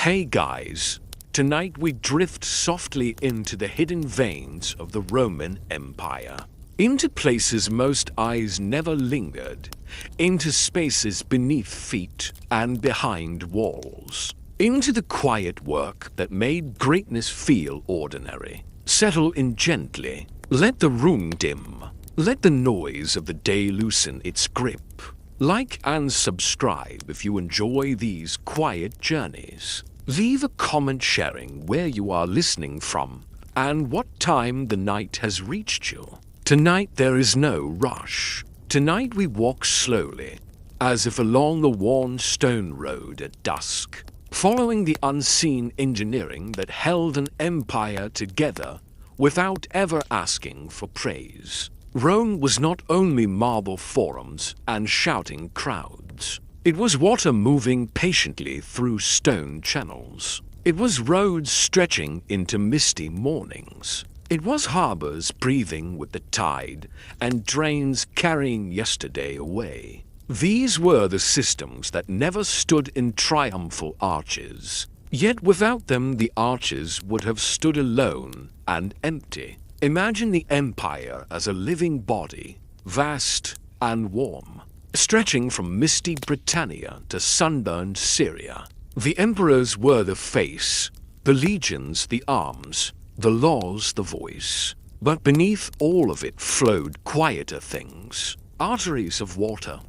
Hey guys, tonight we drift softly into the hidden veins of the Roman Empire. Into places most eyes never lingered, into spaces beneath feet and behind walls. Into the quiet work that made greatness feel ordinary. Settle in gently, let the room dim, let the noise of the day loosen its grip. Like and subscribe if you enjoy these quiet journeys. Leave a comment sharing where you are listening from and what time the night has reached you. Tonight there is no rush. Tonight we walk slowly, as if along the worn stone road at dusk, following the unseen engineering that held an empire together without ever asking for praise. Rome was not only marble forums and shouting crowds. It was water moving patiently through stone channels. It was roads stretching into misty mornings. It was harbors breathing with the tide and drains carrying yesterday away. These were the systems that never stood in triumphal arches. Yet without them the arches would have stood alone and empty. Imagine the empire as a living body, vast and warm, stretching from misty Britannia to sunburned Syria. The emperors were the face, the legions the arms, the laws the voice. But beneath all of it flowed quieter things, arteries of water,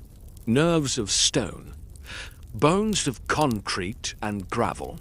nerves of stone, bones of concrete and gravel.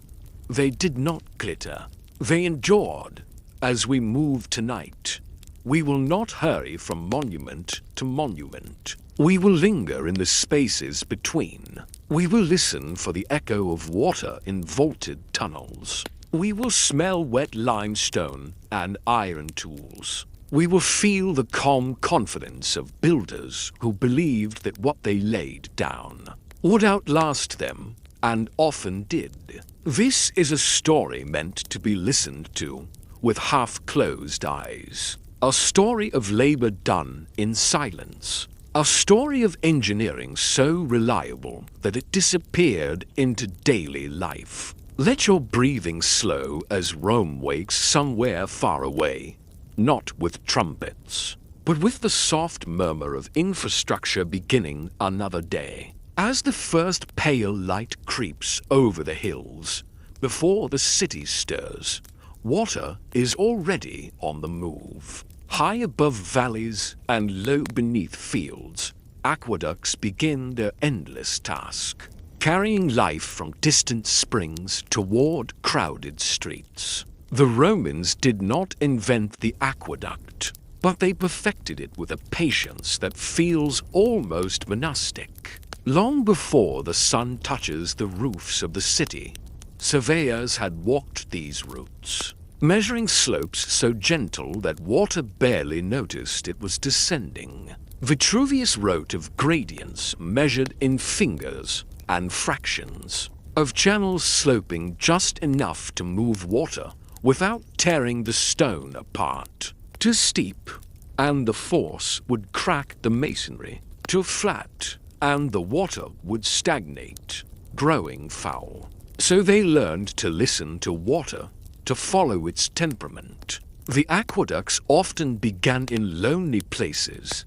They did not glitter, they endured. As we move tonight, we will not hurry from monument to monument. We will linger in the spaces between. We will listen for the echo of water in vaulted tunnels. We will smell wet limestone and iron tools. We will feel the calm confidence of builders who believed that what they laid down would outlast them, and often did. This is a story meant to be listened to with half-closed eyes. A story of labor done in silence. A story of engineering so reliable that it disappeared into daily life. Let your breathing slow as Rome wakes somewhere far away, not with trumpets, but with the soft murmur of infrastructure beginning another day. As the first pale light creeps over the hills, before the city stirs, water is already on the move. High above valleys and low beneath fields, aqueducts begin their endless task, carrying life from distant springs toward crowded streets. The Romans did not invent the aqueduct, but they perfected it with a patience that feels almost monastic. Long before the sun touches the roofs of the city, surveyors had walked these routes, measuring slopes so gentle that water barely noticed it was descending. Vitruvius wrote of gradients measured in fingers and fractions, of channels sloping just enough to move water without tearing the stone apart. Too steep, and the force would crack the masonry. Too flat, and the water would stagnate, growing foul. So they learned to listen to water, to follow its temperament. The aqueducts often began in lonely places,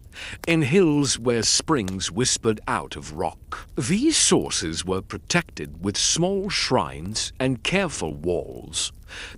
in hills where springs whispered out of rock. These sources were protected with small shrines and careful walls,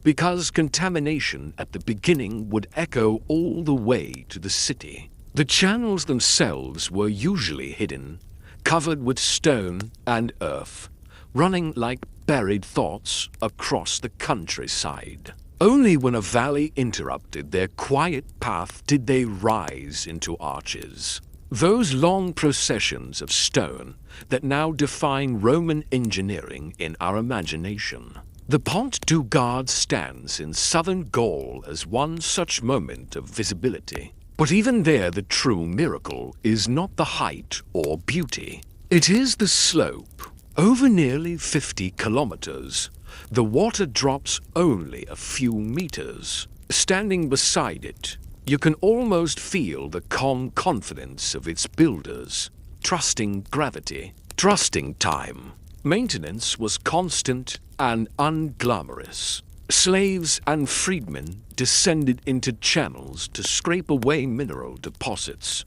because contamination at the beginning would echo all the way to the city. The channels themselves were usually hidden, covered with stone and earth, running like buried thoughts across the countryside. Only when a valley interrupted their quiet path did they rise into arches. Those long processions of stone that now define Roman engineering in our imagination. The Pont du Gard stands in southern Gaul as one such moment of visibility. But even there the true miracle is not the height or beauty. It is the slope. Over nearly 50 kilometers, the water drops only a few meters. Standing beside it, you can almost feel the calm confidence of its builders, trusting gravity, trusting time. Maintenance was constant and unglamorous. Slaves and freedmen descended into channels to scrape away mineral deposits,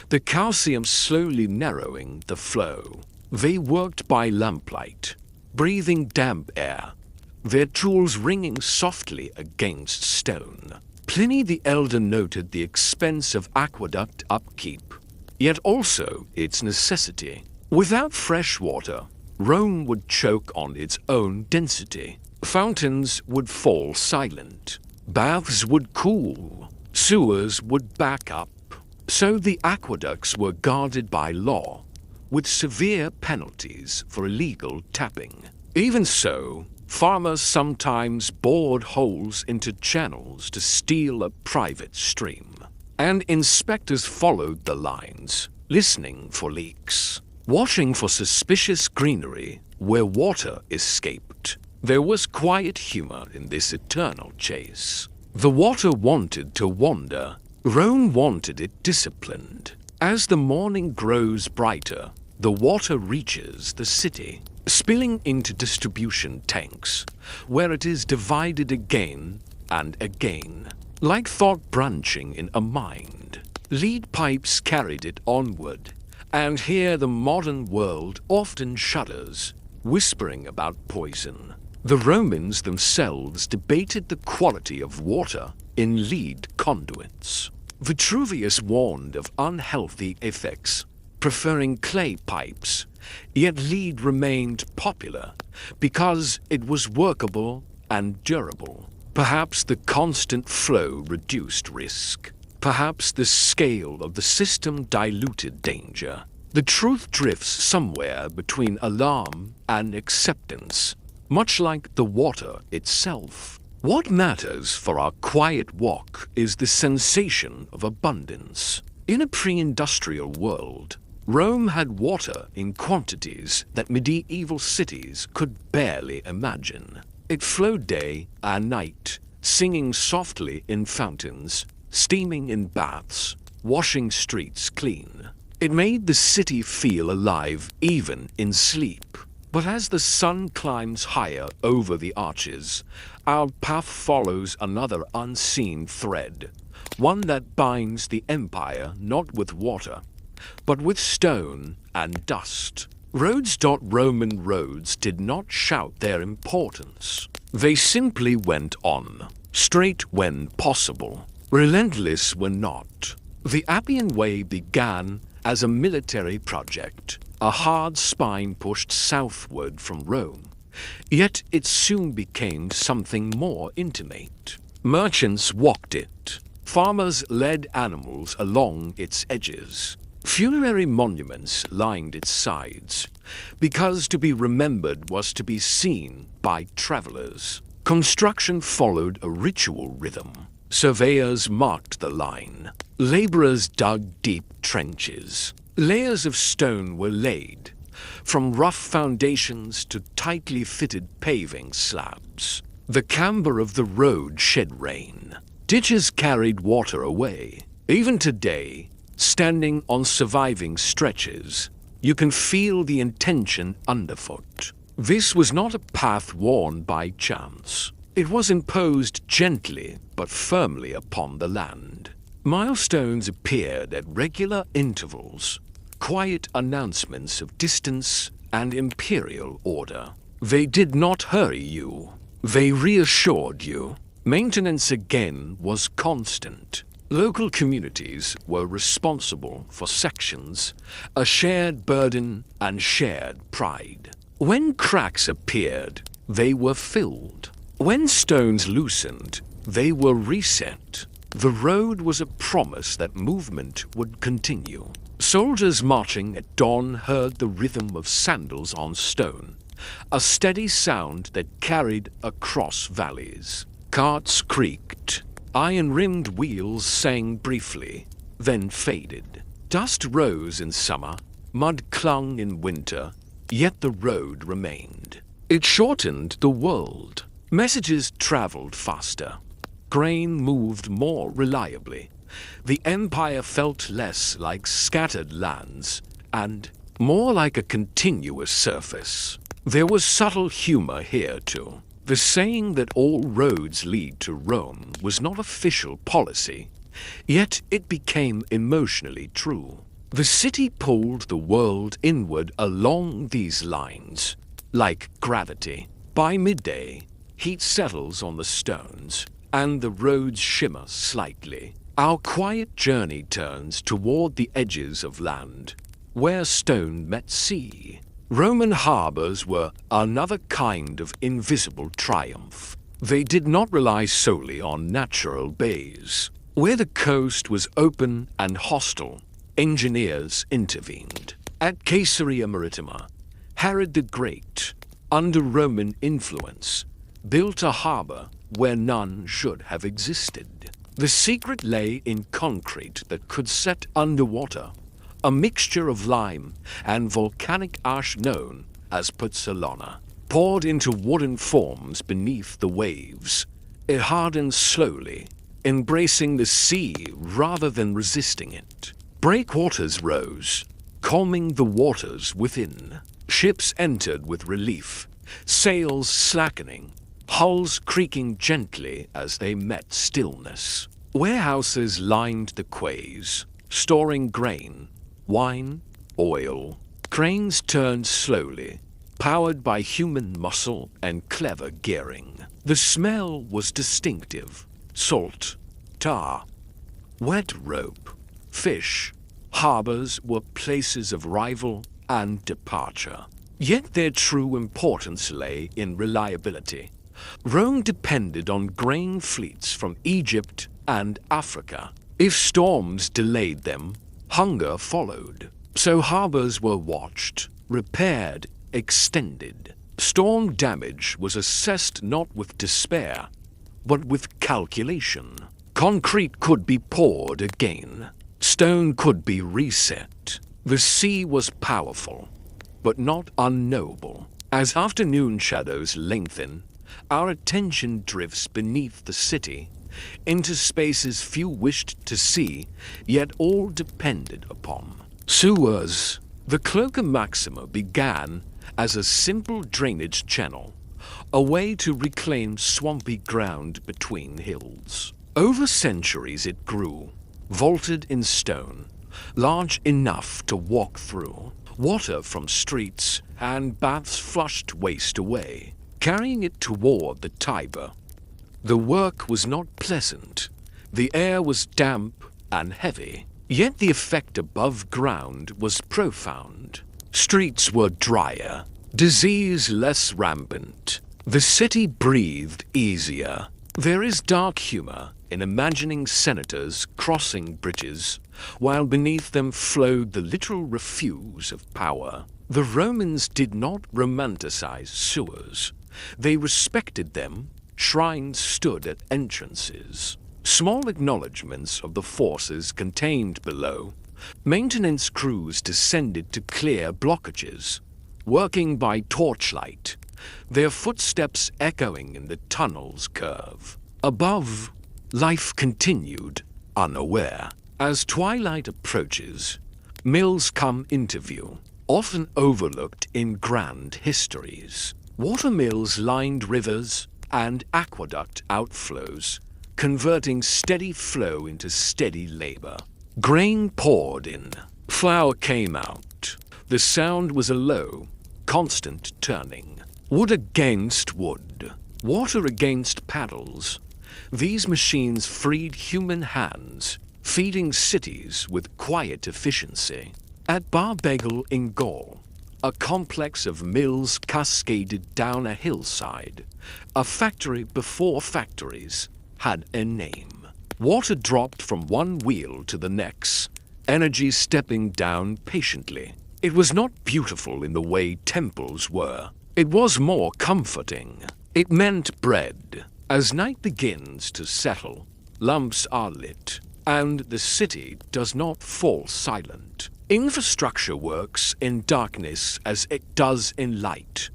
the calcium slowly narrowing the flow. They worked by lamplight, breathing damp air, their tools ringing softly against stone. Pliny the Elder noted the expense of aqueduct upkeep, yet also its necessity. Without fresh water, Rome would choke on its own density. Fountains would fall silent, baths would cool, sewers would back up. So the aqueducts were guarded by law, with severe penalties for illegal tapping. Even so, farmers sometimes bored holes into channels to steal a private stream, and inspectors followed the lines, listening for leaks, watching for suspicious greenery where water escaped. There was quiet humor in this eternal chase. The water wanted to wander. Rome wanted it disciplined. As the morning grows brighter, the water reaches the city, spilling into distribution tanks, where it is divided again and again, like thought branching in a mind. Lead pipes carried it onward, and here the modern world often shudders, whispering about poison. The Romans themselves debated the quality of water in lead conduits. Vitruvius warned of unhealthy effects, preferring clay pipes, yet lead remained popular because it was workable and durable. Perhaps the constant flow reduced risk. Perhaps the scale of the system diluted danger. The truth drifts somewhere between alarm and acceptance, much like the water itself. What matters for our quiet walk is the sensation of abundance. In a pre-industrial world, Rome had water in quantities that medieval cities could barely imagine. It flowed day and night, singing softly in fountains, steaming in baths, washing streets clean. It made the city feel alive even in sleep. But as the sun climbs higher over the arches, our path follows another unseen thread, one that binds the empire not with water, but with stone and dust. Roads. Roman roads did not shout their importance. They simply went on, straight when possible, relentless when not. The Appian Way began as a military project, a hard spine pushed southward from Rome. Yet it soon became something more intimate. Merchants walked it. Farmers led animals along its edges. Funerary monuments lined its sides, because to be remembered was to be seen by travelers. Construction followed a ritual rhythm. Surveyors marked the line. Laborers dug deep trenches. Layers of stone were laid, from rough foundations to tightly fitted paving slabs. The camber of the road shed rain. Ditches carried water away. Even today, standing on surviving stretches, you can feel the intention underfoot. This was not a path worn by chance. It was imposed gently but firmly upon the land. Milestones appeared at regular intervals, quiet announcements of distance and imperial order. They did not hurry you. They reassured you. Maintenance again was constant. Local communities were responsible for sections, a shared burden and shared pride. When cracks appeared, they were filled. When stones loosened, they were reset. The road was a promise that movement would continue. Soldiers marching at dawn heard the rhythm of sandals on stone, a steady sound that carried across valleys. Carts creaked. Iron-rimmed wheels sang briefly, then faded. Dust rose in summer, mud clung in winter, yet the road remained. It shortened the world. Messages traveled faster. Grain moved more reliably. The empire felt less like scattered lands and more like a continuous surface. There was subtle humor here too. The saying that all roads lead to Rome was not official policy, yet it became emotionally true. The city pulled the world inward along these lines, like gravity. By midday, heat settles on the stones, and the roads shimmer slightly. Our quiet journey turns toward the edges of land, where stone met sea. Roman harbors were another kind of invisible triumph. They did not rely solely on natural bays. Where the coast was open and hostile, engineers intervened. At Caesarea Maritima, Herod the Great, under Roman influence, built a harbor where none should have existed. The secret lay in concrete that could set underwater, a mixture of lime and volcanic ash known as pozzolana. Poured into wooden forms beneath the waves, it hardened slowly, embracing the sea rather than resisting it. Breakwaters rose, calming the waters within. Ships entered with relief, sails slackening, hulls creaking gently as they met stillness. Warehouses lined the quays, storing grain, wine, oil. Cranes turned slowly, powered by human muscle and clever gearing. The smell was distinctive. Salt, tar, wet rope, fish. Harbors were places of arrival and departure. Yet their true importance lay in reliability. Rome depended on grain fleets from Egypt and Africa. If storms delayed them, hunger followed. So harbors were watched, repaired, extended. Storm damage was assessed not with despair, but with calculation. Concrete could be poured again. Stone could be reset. The sea was powerful, but not unknowable. As afternoon shadows lengthen, our attention drifts beneath the city, into spaces few wished to see, yet all depended upon. Sewers. The Cloaca Maxima began as a simple drainage channel, a way to reclaim swampy ground between hills. Over centuries it grew, vaulted in stone, large enough to walk through. Water from streets and baths flushed waste away, carrying it toward the Tiber. The work was not pleasant. The air was damp and heavy, yet the effect above ground was profound. Streets were drier, disease less rampant. The city breathed easier. There is dark humor in imagining senators crossing bridges, while beneath them flowed the literal refuse of power. The Romans did not romanticize sewers. They respected them. Shrines stood at entrances. Small acknowledgments of the forces contained below. Maintenance crews descended to clear blockages, working by torchlight, their footsteps echoing in the tunnel's curve. Above, life continued, unaware. As twilight approaches, mills come into view, often overlooked in grand histories. Watermills lined rivers and aqueduct outflows, converting steady flow into steady labor. Grain poured in, flour came out. The sound was a low, constant turning. Wood against wood, water against paddles. These machines freed human hands, feeding cities with quiet efficiency. At Barbegel in Gaul, a complex of mills cascaded down a hillside. A factory before factories had a name. Water dropped from one wheel to the next, energy stepping down patiently. It was not beautiful in the way temples were. It was more comforting. It meant bread. As night begins to settle, lamps are lit, and the city does not fall silent. Infrastructure works in darkness as it does in light.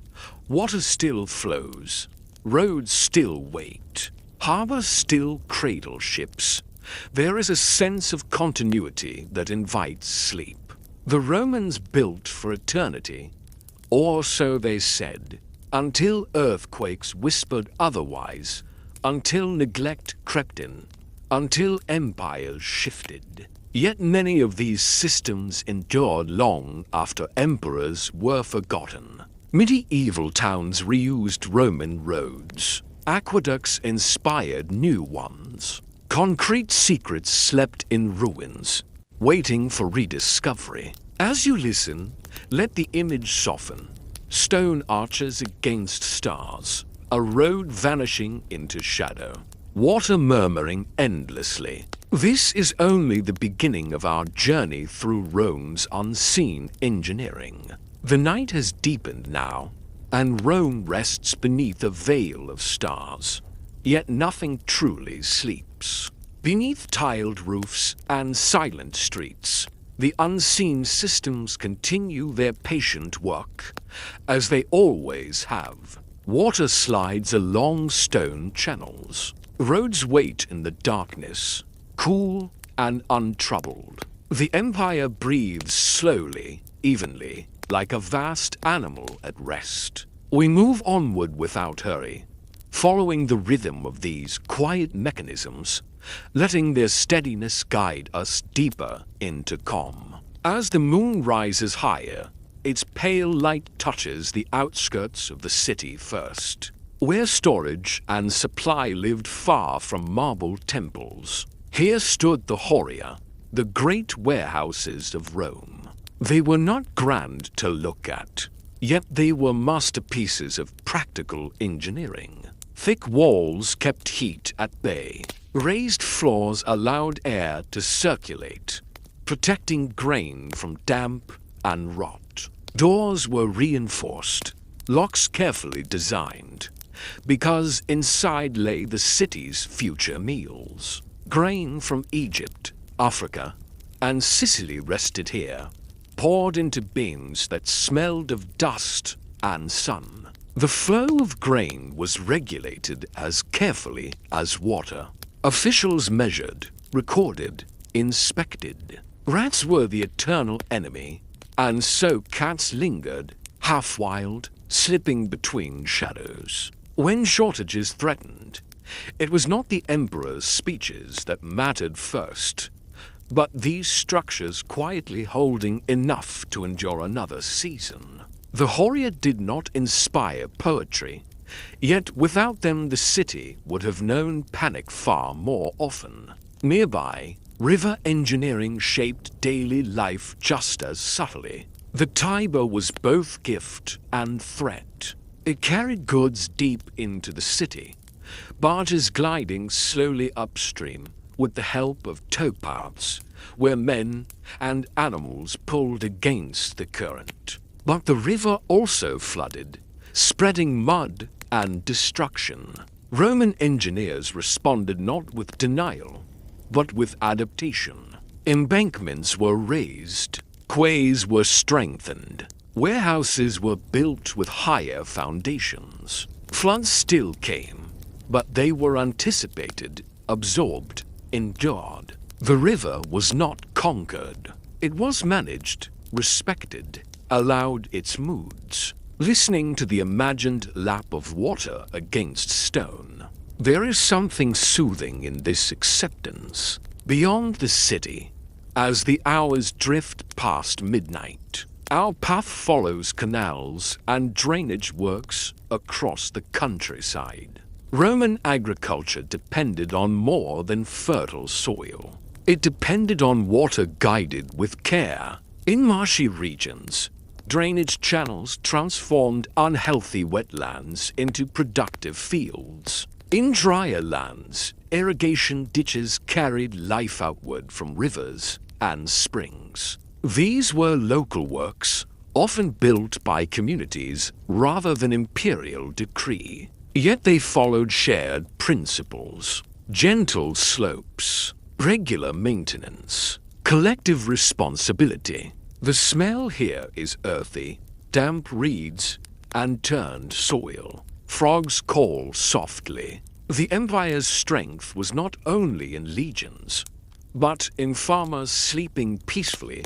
Water still flows. Roads still wait. Harbors still cradle ships. There is a sense of continuity that invites sleep. The Romans built for eternity, Or so they said, until earthquakes whispered otherwise, until neglect crept in, until empires shifted. Yet many of these systems endured long after emperors were forgotten. Medieval towns reused Roman roads. Aqueducts inspired new ones. Concrete secrets slept in ruins, waiting for rediscovery. As you listen, let the image soften. Stone arches against stars, a road vanishing into shadow, water murmuring endlessly. This is only the beginning of our journey through Rome's unseen engineering. The night has deepened now, and Rome rests beneath a veil of stars. Yet nothing truly sleeps. Beneath tiled roofs and silent streets, the unseen systems continue their patient work, as they always have. Water slides along stone channels. Roads wait in the darkness, cool and untroubled. The empire breathes slowly, evenly, like a vast animal at rest. We move onward without hurry, following the rhythm of these quiet mechanisms, letting their steadiness guide us deeper into calm. As the moon rises higher, its pale light touches the outskirts of the city first, where storage and supply lived far from marble temples. Here stood the Horia, the great warehouses of Rome. They were not grand to look at, yet they were masterpieces of practical engineering. Thick walls kept heat at bay. Raised floors allowed air to circulate, protecting grain from damp and rot. Doors were reinforced, locks carefully designed, because inside lay the city's future meals. Grain from Egypt, Africa, and Sicily rested here, poured into bins that smelled of dust and sun. The flow of grain was regulated as carefully as water. Officials measured, recorded, inspected. Rats were the eternal enemy, and so cats lingered, half-wild, slipping between shadows. When shortages threatened, it was not the emperor's speeches that mattered first, but these structures quietly holding enough to endure another season. The Horia did not inspire poetry, yet without them the city would have known panic far more often. Nearby, river engineering shaped daily life just as subtly. The Tiber was both gift and threat. It carried goods deep into the city, barges gliding slowly upstream with the help of towpaths, where men and animals pulled against the current. But the river also flooded, spreading mud and destruction. Roman engineers responded not with denial, but with adaptation. Embankments were raised, quays were strengthened, warehouses were built with higher foundations. Floods still came, but they were anticipated, absorbed, endured. The river was not conquered. It was managed, respected, allowed its moods, listening to the imagined lap of water against stone. There is something soothing in this acceptance. Beyond the city, as the hours drift past midnight, our path follows canals and drainage works across the countryside. Roman agriculture depended on more than fertile soil. It depended on water guided with care. In marshy regions, drainage channels transformed unhealthy wetlands into productive fields. In drier lands, irrigation ditches carried life outward from rivers and springs. These were local works, often built by communities rather than imperial decree. Yet they followed shared principles: gentle slopes, regular maintenance, collective responsibility. The smell here is earthy, damp reeds, and turned soil. Frogs call softly. The empire's strength was not only in legions, but in farmers sleeping peacefully,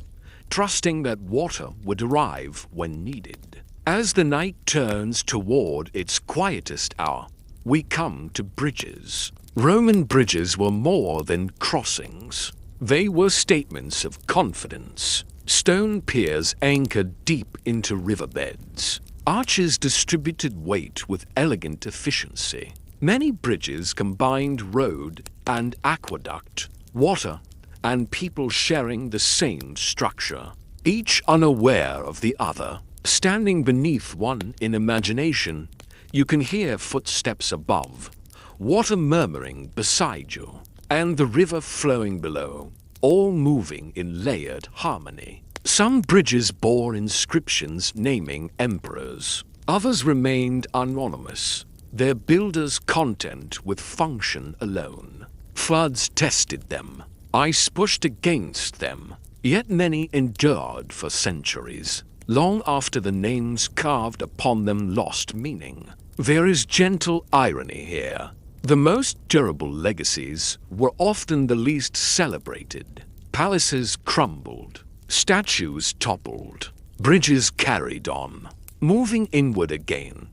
trusting that water would arrive when needed. As the night turns toward its quietest hour, we come to bridges. Roman bridges were more than crossings. They were statements of confidence. Stone piers anchored deep into riverbeds. Arches distributed weight with elegant efficiency. Many bridges combined road and aqueduct, water and people sharing the same structure, each unaware of the other. Standing beneath one in imagination, you can hear footsteps above, water murmuring beside you, and the river flowing below, all moving in layered harmony. Some bridges bore inscriptions naming emperors. Others remained anonymous, their builders content with function alone. Floods tested them, ice pushed against them, yet many endured for centuries, long after the names carved upon them lost meaning. There is gentle irony here. The most durable legacies were often the least celebrated. Palaces crumbled, statues toppled, bridges carried on. Moving inward again,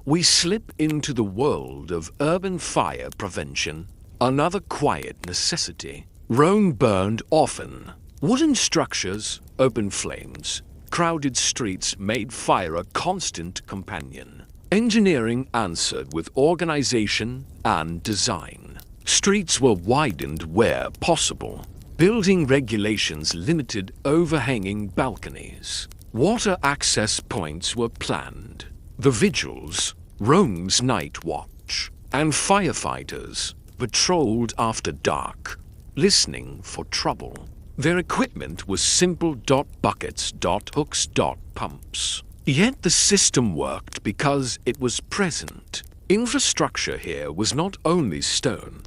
we slip into the world of urban fire prevention, another quiet necessity. Rome burned often. Wooden structures, open flames, crowded streets made fire a constant companion. Engineering answered with organization and design. Streets were widened where possible. Building regulations limited overhanging balconies. Water access points were planned. The vigils, Rome's night watch, and firefighters patrolled after dark, listening for trouble. Their equipment was simple buckets, hooks, pumps. Yet the system worked because it was present. Infrastructure here was not only stone,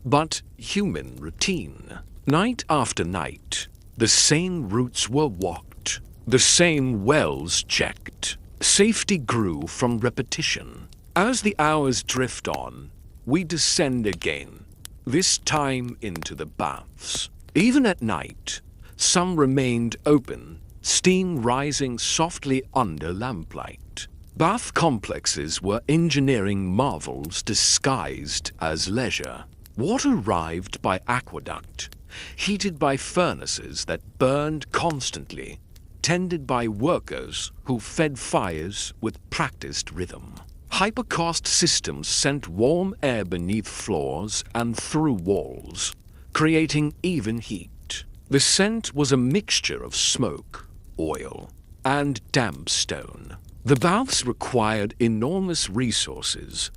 but human routine. Night after night, the same routes were walked, the same wells checked. Safety grew from repetition. As the hours drift on, we descend again, this time into the baths. Even at night, some remained open, steam rising softly under lamplight. Bath complexes were engineering marvels disguised as leisure. Water arrived by aqueduct, heated by furnaces that burned constantly, tended by workers who fed fires with practiced rhythm. Hypercost systems sent warm air beneath floors and through walls, creating even heat. The scent was a mixture of smoke, oil, and damp stone. The baths required enormous resources,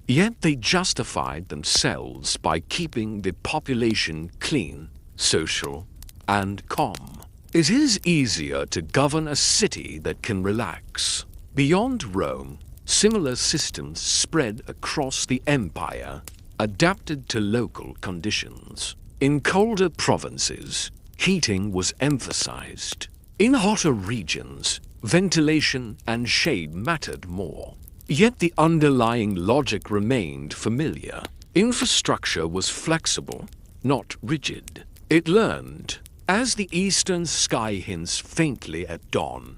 yet they justified themselves by keeping the population clean, social, and calm. It is easier to govern a city that can relax. Beyond Rome, similar systems spread across the empire, adapted to local conditions. In colder provinces, heating was emphasized. In hotter regions, ventilation and shade mattered more. Yet the underlying logic remained familiar. Infrastructure was flexible, not rigid. It learned. As the eastern sky hints faintly at dawn,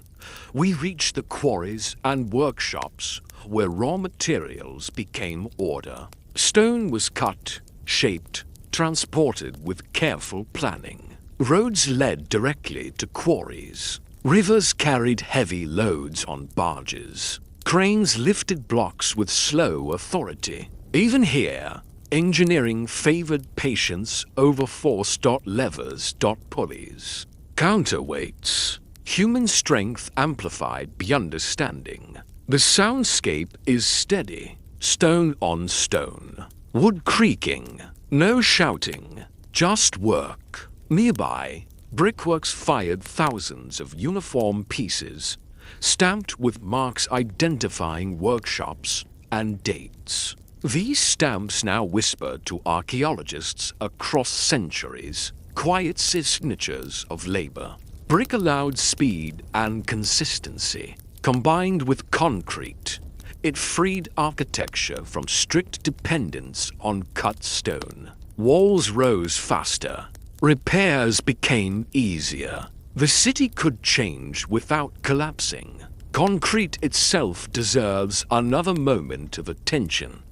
we reach the quarries and workshops where raw materials became order. Stone was cut, shaped, transported with careful planning. Roads led directly to quarries. Rivers carried heavy loads on barges. Cranes lifted blocks with slow authority. Even here, engineering favored patience over force. Levers. Pulleys. Counterweights. Human strength amplified beyond understanding. The soundscape is steady, stone on stone. Wood creaking, no shouting, just work. Nearby, brickworks fired thousands of uniform pieces, stamped with marks identifying workshops and dates. These stamps now whisper to archaeologists across centuries, quiet signatures of labor. Brick allowed speed and consistency. Combined with concrete, it freed architecture from strict dependence on cut stone. Walls rose faster. Repairs became easier. The city could change without collapsing. Concrete itself deserves another moment of attention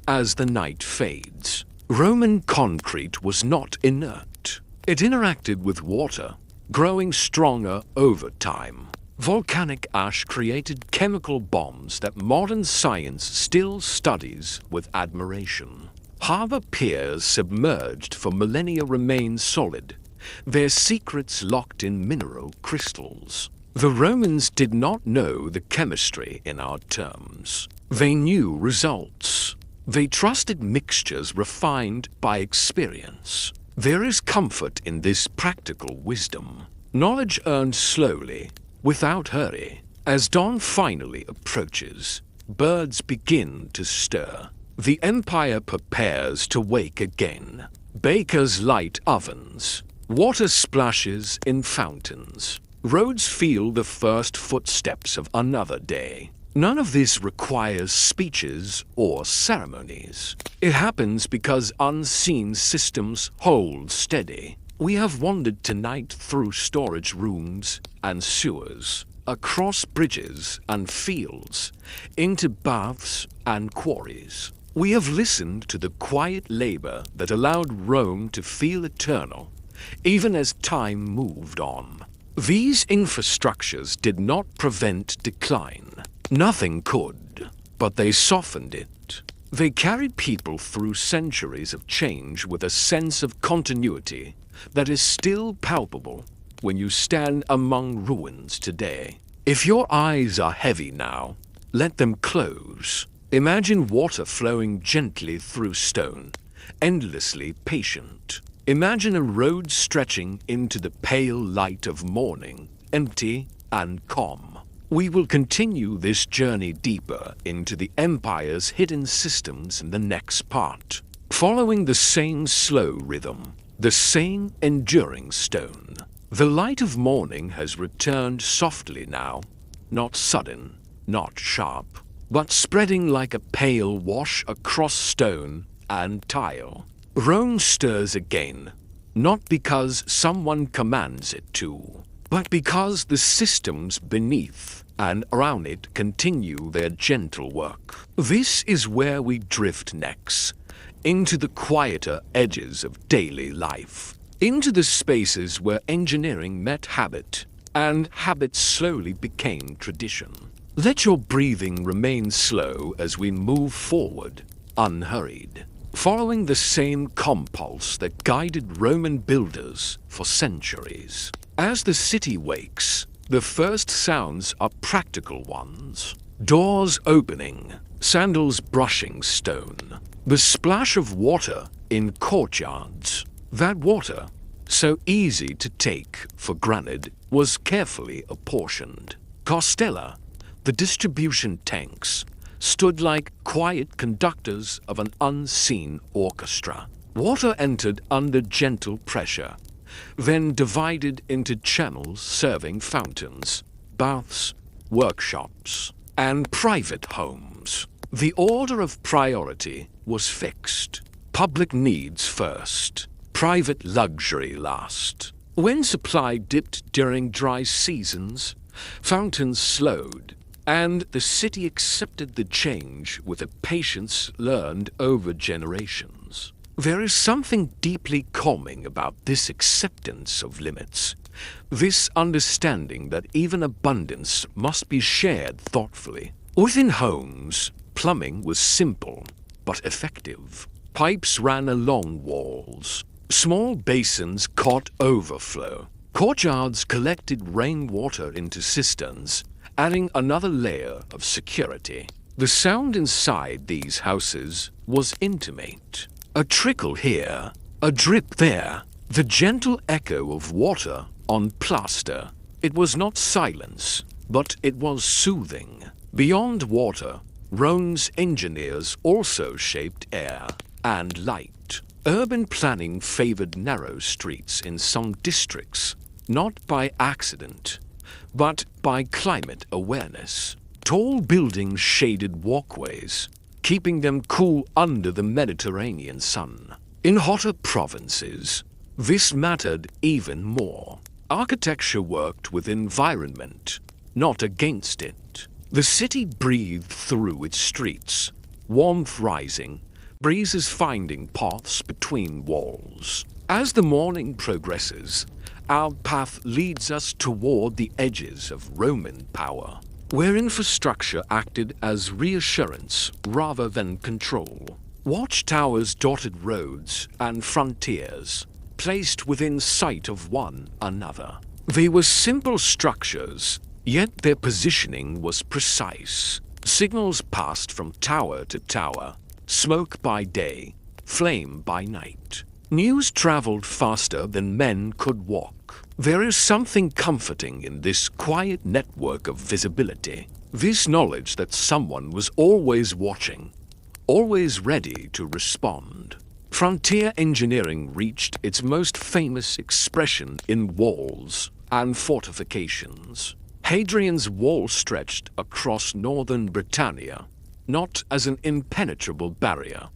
as the night fades. Roman concrete was not inert. It interacted with water, growing stronger over time. Volcanic ash created chemical bombs that modern science still studies with admiration. Harbor piers submerged for millennia remain solid, their secrets locked in mineral crystals. The Romans did not know the chemistry in our terms. They knew results. They trusted mixtures refined by experience. There is comfort in this practical wisdom. Knowledge earned slowly, without hurry. As dawn finally approaches, birds begin to stir. The empire prepares to wake again. Bakers light ovens. Water splashes in fountains. Roads feel the first footsteps of another day. None of this requires speeches or ceremonies. It happens because unseen systems hold steady. We have wandered tonight through storage rooms and sewers, across bridges and fields, into baths and quarries. We have listened to the quiet labor that allowed Rome to feel eternal, even as time moved on. These infrastructures did not prevent decline. Nothing could, but they softened it. They carried people through centuries of change with a sense of continuity that is still palpable when you stand among ruins today. If your eyes are heavy now, let them close. Imagine water flowing gently through stone, endlessly patient. Imagine a road stretching into the pale light of morning, empty and calm. We will continue this journey deeper into the Empire's hidden systems in the next part, following the same slow rhythm, the same enduring stone. The light of morning has returned softly now, not sudden, not sharp, but spreading like a pale wash across stone and tile. Rome stirs again, not because someone commands it to, but because the systems beneath and around it continue their gentle work. This is where we drift next, into the quieter edges of daily life, into the spaces where engineering met habit, and habit slowly became tradition. Let your breathing remain slow as we move forward, unhurried, following the same compulse that guided Roman builders for centuries. As the city wakes, the first sounds are practical ones. Doors opening, sandals brushing stone, the splash of water in courtyards. That water, so easy to take for granted, was carefully apportioned. Costella, the distribution tanks, stood like quiet conductors of an unseen orchestra. Water entered under gentle pressure, then divided into channels serving fountains, baths, workshops, and private homes. The order of priority was fixed. Public needs first, private luxury last. When supply dipped during dry seasons, fountains slowed, and the city accepted the change with a patience learned over generations. There is something deeply calming about this acceptance of limits, this understanding that even abundance must be shared thoughtfully. Within homes, plumbing was simple but effective. Pipes ran along walls. Small basins caught overflow. Courtyards collected rainwater into cisterns, adding another layer of security. The sound inside these houses was intimate. A trickle here, a drip there, the gentle echo of water on plaster. It was not silence, but it was soothing. Beyond water, Rome's engineers also shaped air and light. Urban planning favored narrow streets in some districts, not by accident, but by climate awareness. Tall buildings shaded walkways, keeping them cool under the Mediterranean sun. In hotter provinces, this mattered even more. Architecture worked with environment, not against it. The city breathed through its streets, warmth rising, breezes finding paths between walls. As the morning progresses, our path leads us toward the edges of Roman power, where infrastructure acted as reassurance rather than control. Watchtowers dotted roads and frontiers, placed within sight of one another. They were simple structures, yet their positioning was precise. Signals passed from tower to tower, smoke by day, flame by night. News traveled faster than men could walk. There is something comforting in this quiet network of visibility, this knowledge that someone was always watching, always ready to respond. Frontier engineering reached its most famous expression in walls and fortifications. Hadrian's wall stretched across northern Britannia, not as an impenetrable barrier,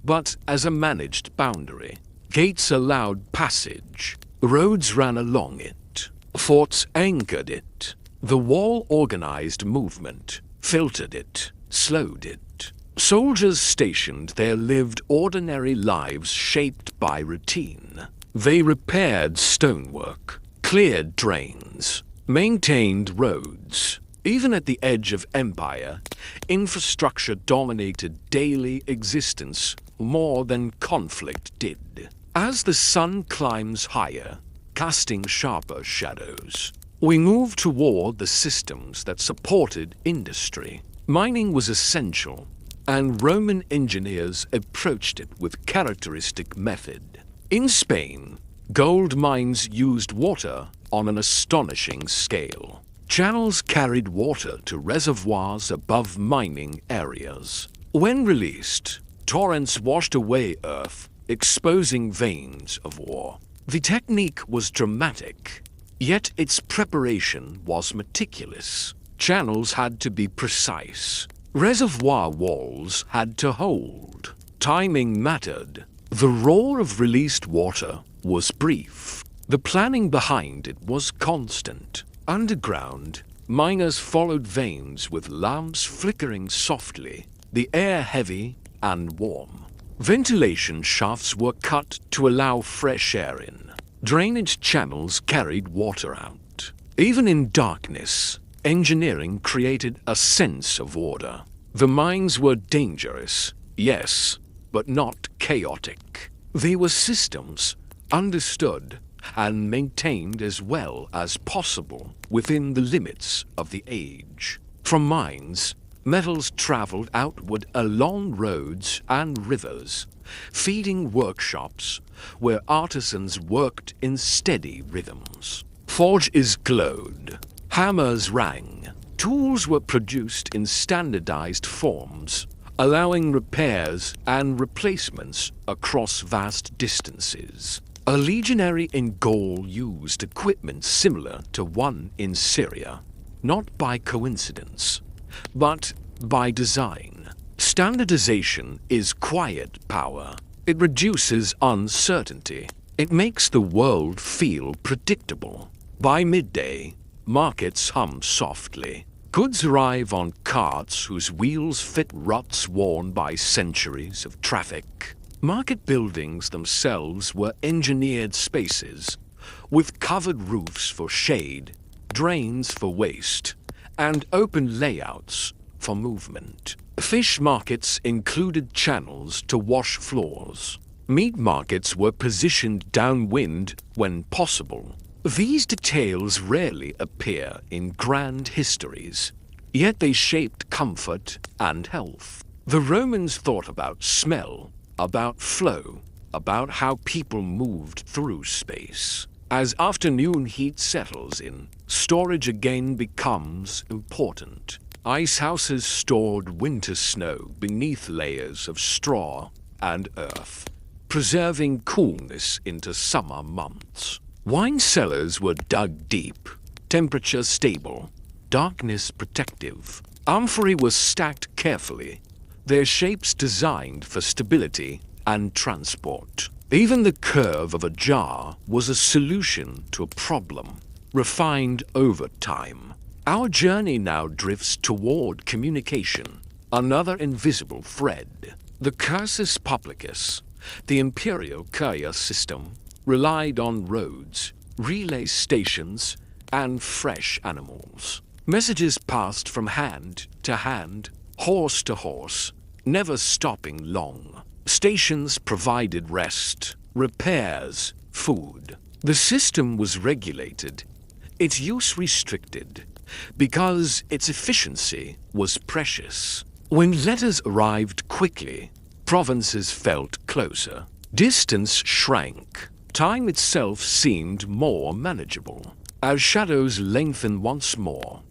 but as a managed boundary. Gates allowed passage, roads ran along it, forts anchored it. The wall organized movement, filtered it, slowed it. Soldiers stationed there lived ordinary lives shaped by routine. They repaired stonework, cleared drains, maintained roads. Even at the edge of empire, infrastructure dominated daily existence more than conflict did. As the sun climbs higher, casting sharper shadows, we move toward the systems that supported industry. Mining was essential, and Roman engineers approached it with characteristic method. In Spain, gold mines used water on an astonishing scale. Channels carried water to reservoirs above mining areas. When released, torrents washed away earth, exposing veins of ore. The technique was dramatic, yet its preparation was meticulous. Channels had to be precise. Reservoir walls had to hold. Timing mattered. The roar of released water was brief. The planning behind it was constant. Underground, miners followed veins with lamps flickering softly, the air heavy and warm. Ventilation shafts were cut to allow fresh air in. Drainage channels carried water out. Even in darkness, engineering created a sense of order. The mines were dangerous, yes, but not chaotic. They were systems, understood and maintained as well as possible within the limits of the age. From mines, metals traveled outward along roads and rivers, feeding workshops where artisans worked in steady rhythms. Forges glowed, hammers rang, tools were produced in standardized forms, allowing repairs and replacements across vast distances. A legionary in Gaul used equipment similar to one in Syria, not by coincidence, but by design. Standardization is quiet power. It reduces uncertainty. It makes the world feel predictable. By midday, markets hum softly. Goods arrive on carts whose wheels fit ruts worn by centuries of traffic. Market buildings themselves were engineered spaces, with covered roofs for shade, drains for waste, and open layouts for movement. Fish markets included channels to wash floors. Meat markets were positioned downwind when possible. These details rarely appear in grand histories, yet they shaped comfort and health. The Romans thought about smell, about flow, about how people moved through space. As afternoon heat settles in, storage again becomes important. Ice houses stored winter snow beneath layers of straw and earth, preserving coolness into summer months. Wine cellars were dug deep, temperature stable, darkness protective. Amphorae was stacked carefully, their shapes designed for stability and transport. Even the curve of a jar was a solution to a problem, refined over time. Our journey now drifts toward communication, another invisible thread. The cursus publicus, the imperial courier system, relied on roads, relay stations, and fresh animals. Messages passed from hand to hand, horse to horse, never stopping long. Stations provided rest, repairs, food. The system was regulated, its use restricted, because its efficiency was precious. When letters arrived quickly, provinces felt closer. Distance shrank. Time itself seemed more manageable. As shadows lengthen once more,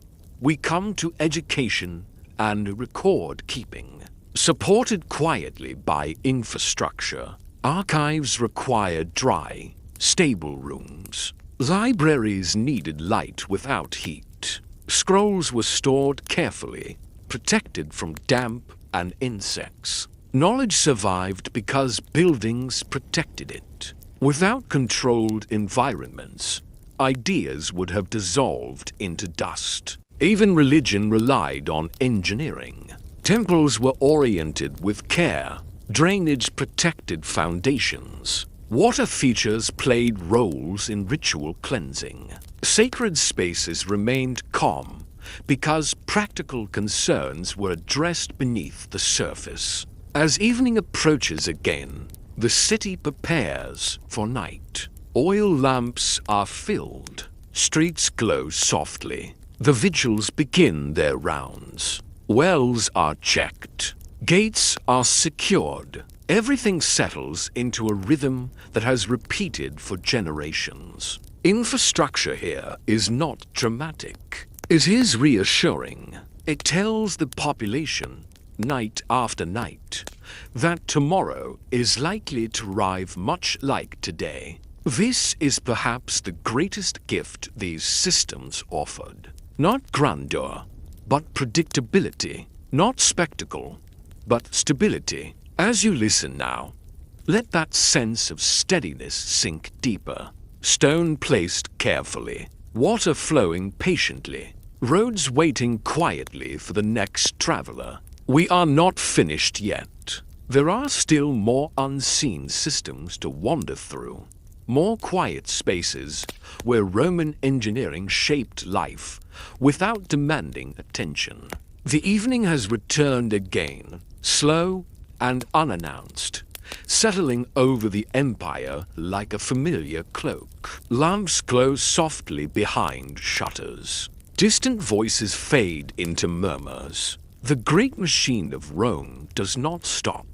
we come to education and record keeping. Supported quietly by infrastructure, archives required dry, stable rooms. Libraries needed light without heat. Scrolls were stored carefully, protected from damp and insects. Knowledge survived because buildings protected it. Without controlled environments, ideas would have dissolved into dust. Even religion relied on engineering. Temples were oriented with care. Drainage protected foundations. Water features played roles in ritual cleansing. Sacred spaces remained calm because practical concerns were addressed beneath the surface. As evening approaches again, the city prepares for night. Oil lamps are filled. Streets glow softly. The vigils begin their rounds. Wells are checked. Gates are secured. Everything settles into a rhythm that has repeated for generations. Infrastructure here is not dramatic. It is reassuring. It tells the population, night after night, that tomorrow is likely to arrive much like today. This is perhaps the greatest gift these systems offered. Not grandeur, but predictability. Not spectacle, but stability. As you listen now, let that sense of steadiness sink deeper. Stone placed carefully, water flowing patiently, roads waiting quietly for the next traveler. We are not finished yet. There are still more unseen systems to wander through, more quiet spaces where Roman engineering shaped life without demanding attention. The evening has returned again, slow and unannounced, settling over the empire like a familiar cloak. Lamps glow softly behind shutters. Distant voices fade into murmurs. The great machine of Rome does not stop,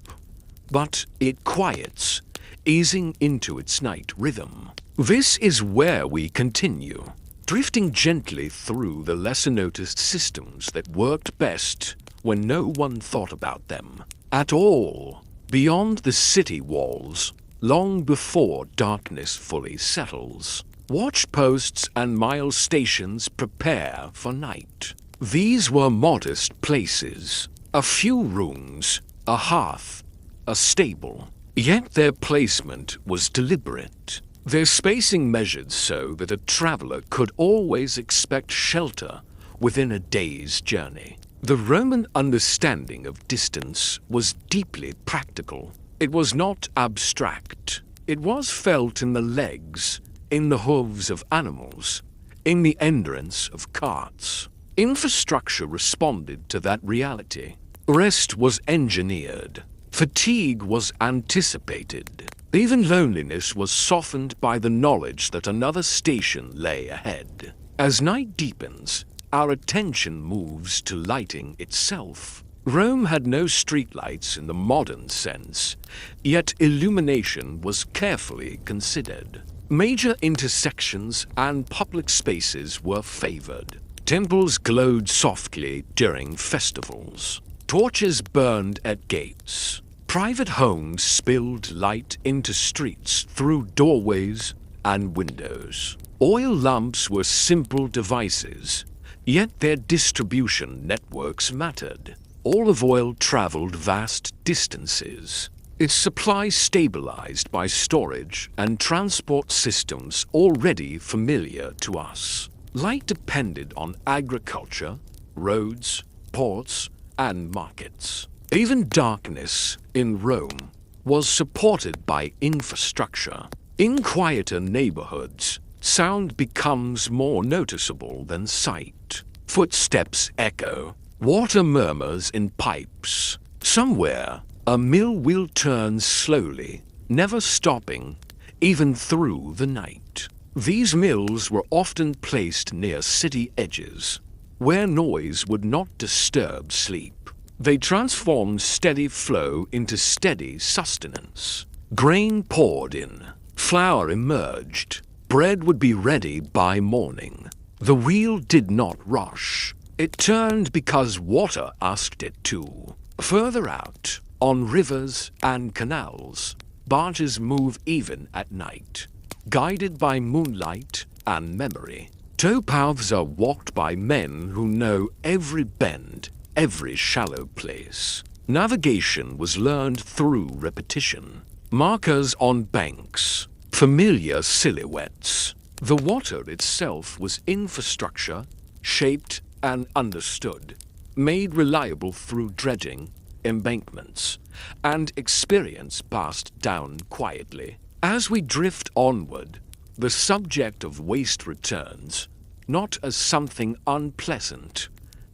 but it quiets, easing into its night rhythm. This is where we continue, drifting gently through the lesser-noticed systems that worked best when no one thought about them at all, beyond the city walls, long before darkness fully settles. Watch posts and mile stations prepare for night. These were modest places, a few rooms, a hearth, a stable. Yet their placement was deliberate. Their spacing measured so that a traveler could always expect shelter within a day's journey. The Roman understanding of distance was deeply practical. It was not abstract. It was felt in the legs, in the hooves of animals, in the endurance of carts. Infrastructure responded to that reality. Rest was engineered. Fatigue was anticipated. Even loneliness was softened by the knowledge that another station lay ahead. As night deepens, our attention moves to lighting itself. Rome had no streetlights in the modern sense, yet illumination was carefully considered. Major intersections and public spaces were favored. Temples glowed softly during festivals. Torches burned at gates. Private homes spilled light into streets through doorways and windows. Oil lamps were simple devices, yet their distribution networks mattered. Olive oil traveled vast distances. Its supply stabilized by storage and transport systems already familiar to us. Light depended on agriculture, roads, ports, and markets. Even darkness in Rome was supported by infrastructure. In quieter neighborhoods, sound becomes more noticeable than sight. Footsteps echo, water murmurs in pipes. Somewhere, a mill will turn slowly, never stopping, even through the night. These mills were often placed near city edges, where noise would not disturb sleep. They transformed steady flow into steady sustenance. Grain poured in, flour emerged, bread would be ready by morning. The wheel did not rush. It turned because water asked it to. Further out, on rivers and canals, barges move even at night, guided by moonlight and memory. Towpaths are walked by men who know every bend, every shallow place. Navigation was learned through repetition. Markers on banks, familiar silhouettes. The water itself was infrastructure, shaped and understood, made reliable through dredging, embankments, and experience passed down quietly. As we drift onward, the subject of waste returns, not as something unpleasant,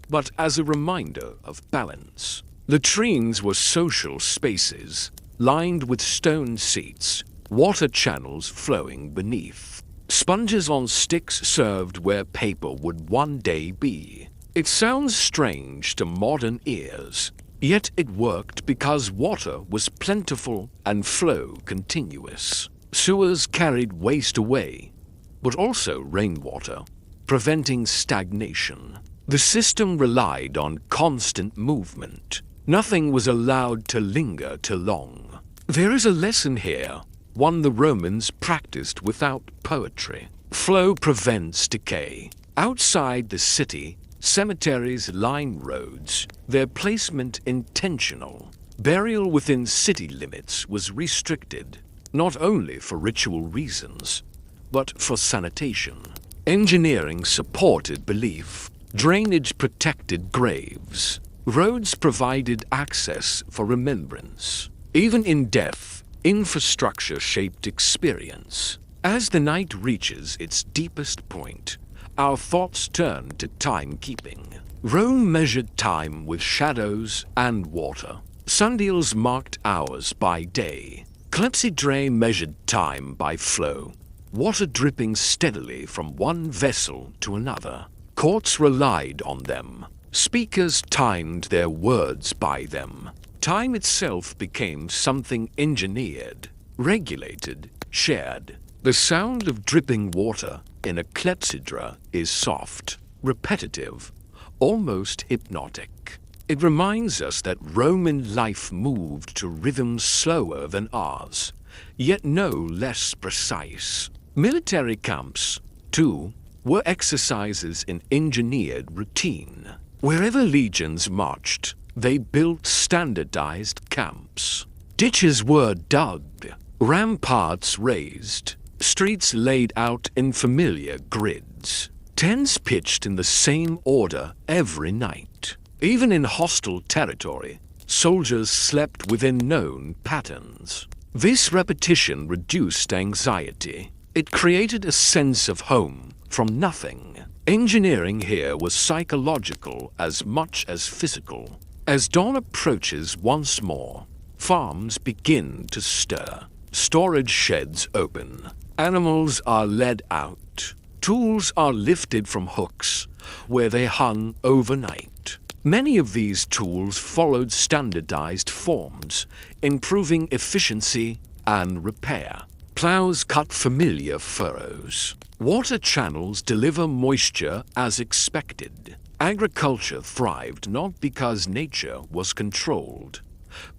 but as a reminder of balance. Latrines were social spaces, lined with stone seats, water channels flowing beneath. Sponges on sticks served where paper would one day be. It sounds strange to modern ears, yet it worked because water was plentiful and flow continuous. Sewers carried waste away, but also rainwater, preventing stagnation. The system relied on constant movement. Nothing was allowed to linger too long. There is a lesson here, one the Romans practiced without poetry. Flow prevents decay. Outside the city, cemeteries line roads, their placement intentional. Burial within city limits was restricted, not only for ritual reasons, but for sanitation. Engineering supported belief. Drainage protected graves. Roads provided access for remembrance. Even in death, infrastructure shaped experience. As the night reaches its deepest point, our thoughts turn to timekeeping. Rome measured time with shadows and water. Sundials marked hours by day. Clepsydre measured time by flow, water dripping steadily from one vessel to another. Courts relied on them. Speakers timed their words by them. Time itself became something engineered, regulated, shared. The sound of dripping water in a clepsydra is soft, repetitive, almost hypnotic. It reminds us that Roman life moved to rhythms slower than ours, yet no less precise. Military camps, too, were exercises in engineered routine. Wherever legions marched, they built standardized camps. Ditches were dug, ramparts raised, streets laid out in familiar grids. Tents pitched in the same order every night. Even in hostile territory, soldiers slept within known patterns. This repetition reduced anxiety. It created a sense of home from nothing. Engineering here was psychological as much as physical. As dawn approaches once more, farms begin to stir. Storage sheds open. Animals are led out. Tools are lifted from hooks, where they hung overnight. Many of these tools followed standardized forms, improving efficiency and repair. Plows cut familiar furrows. Water channels deliver moisture as expected. Agriculture thrived not because nature was controlled,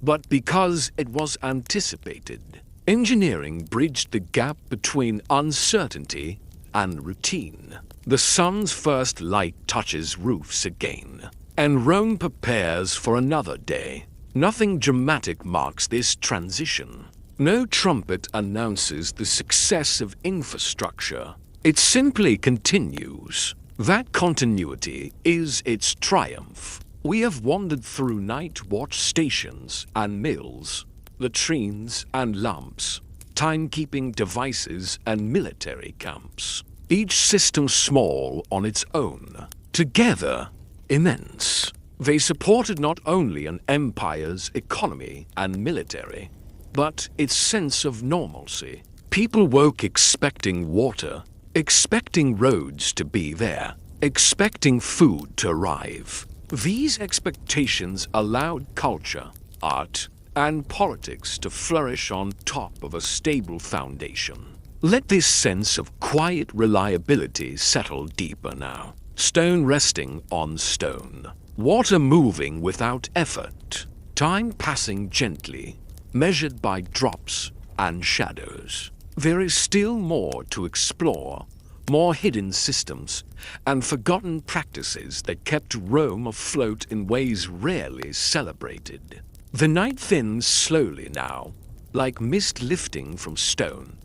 but because it was anticipated. Engineering bridged the gap between uncertainty and routine. The sun's first light touches roofs again, and Rome prepares for another day. Nothing dramatic marks this transition. No trumpet announces the success of infrastructure. It simply continues. That continuity is its triumph. We have wandered through night watch stations and mills, latrines and lamps, timekeeping devices and military camps. Each system small on its own, together immense. They supported not only an empire's economy and military, but its sense of normalcy. People woke expecting water, expecting roads to be there, expecting food to arrive. These expectations allowed culture, art, and politics to flourish on top of a stable foundation. Let this sense of quiet reliability settle deeper now. Stone resting on stone, water moving without effort, time passing gently, measured by drops and shadows. There is still more to explore, more hidden systems and forgotten practices that kept Rome afloat in ways rarely celebrated. The night thins slowly now, like mist lifting from stone,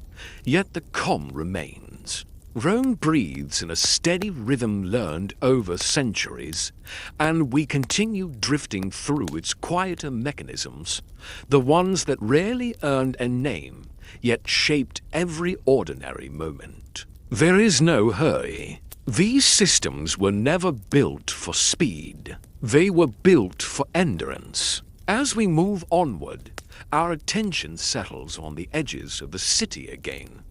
yet the calm remains. Rome breathes in a steady rhythm learned over centuries, and we continue drifting through its quieter mechanisms, the ones that rarely earned a name, yet shaped every ordinary moment. There is no hurry. These systems were never built for speed. They were built for endurance. As we move onward, our attention settles on the edges of the city again,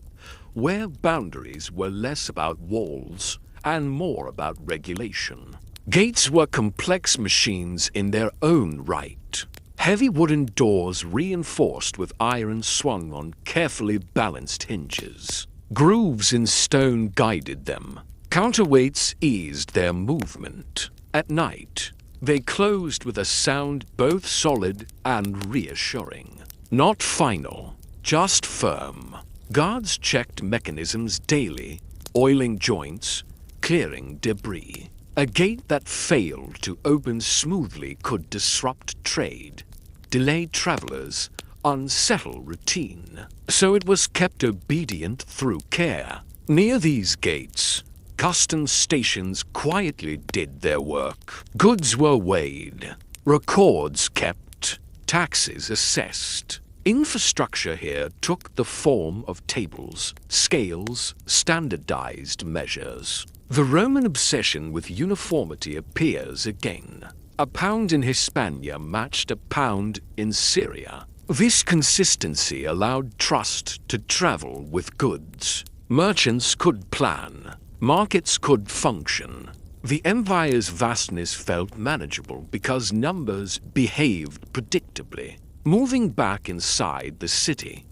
where boundaries were less about walls and more about regulation. Gates were complex machines in their own right. Heavy wooden doors reinforced with iron swung on carefully balanced hinges. Grooves in stone guided them. Counterweights eased their movement. At night, they closed with a sound both solid and reassuring. Not final, just firm. Guards checked mechanisms daily, oiling joints, clearing debris. A gate that failed to open smoothly could disrupt trade, delay travelers, unsettle routine. So it was kept obedient through care. Near these gates, custom stations quietly did their work. Goods were weighed, records kept, taxes assessed. Infrastructure here took the form of tables, scales, standardized measures. The Roman obsession with uniformity appears again. A pound in Hispania matched a pound in Syria. This consistency allowed trust to travel with goods. Merchants could plan. Markets could function. The empire's vastness felt manageable because numbers behaved predictably. Moving back inside the city,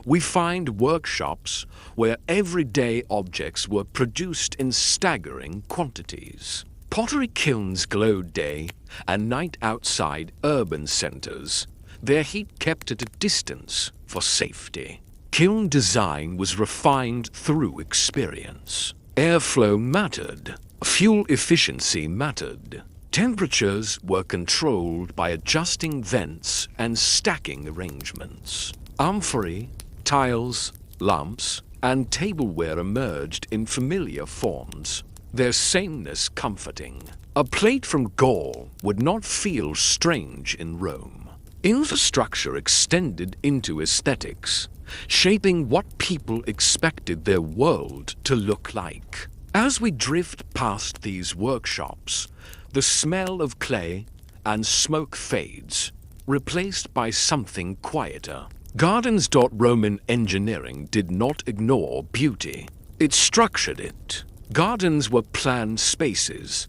we find workshops where everyday objects were produced in staggering quantities. Pottery kilns glowed day and night outside urban centers, their heat kept at a distance for safety. Kiln design was refined through experience. Airflow mattered. Fuel efficiency mattered. Temperatures were controlled by adjusting vents and stacking arrangements. Amphorae, tiles, lamps, and tableware emerged in familiar forms, their sameness comforting. A plate from Gaul would not feel strange in Rome. Infrastructure extended into aesthetics, shaping what people expected their world to look like. As we drift past these workshops, the smell of clay and smoke fades, replaced by something quieter. Gardens. Roman engineering did not ignore beauty. It structured it. Gardens were planned spaces,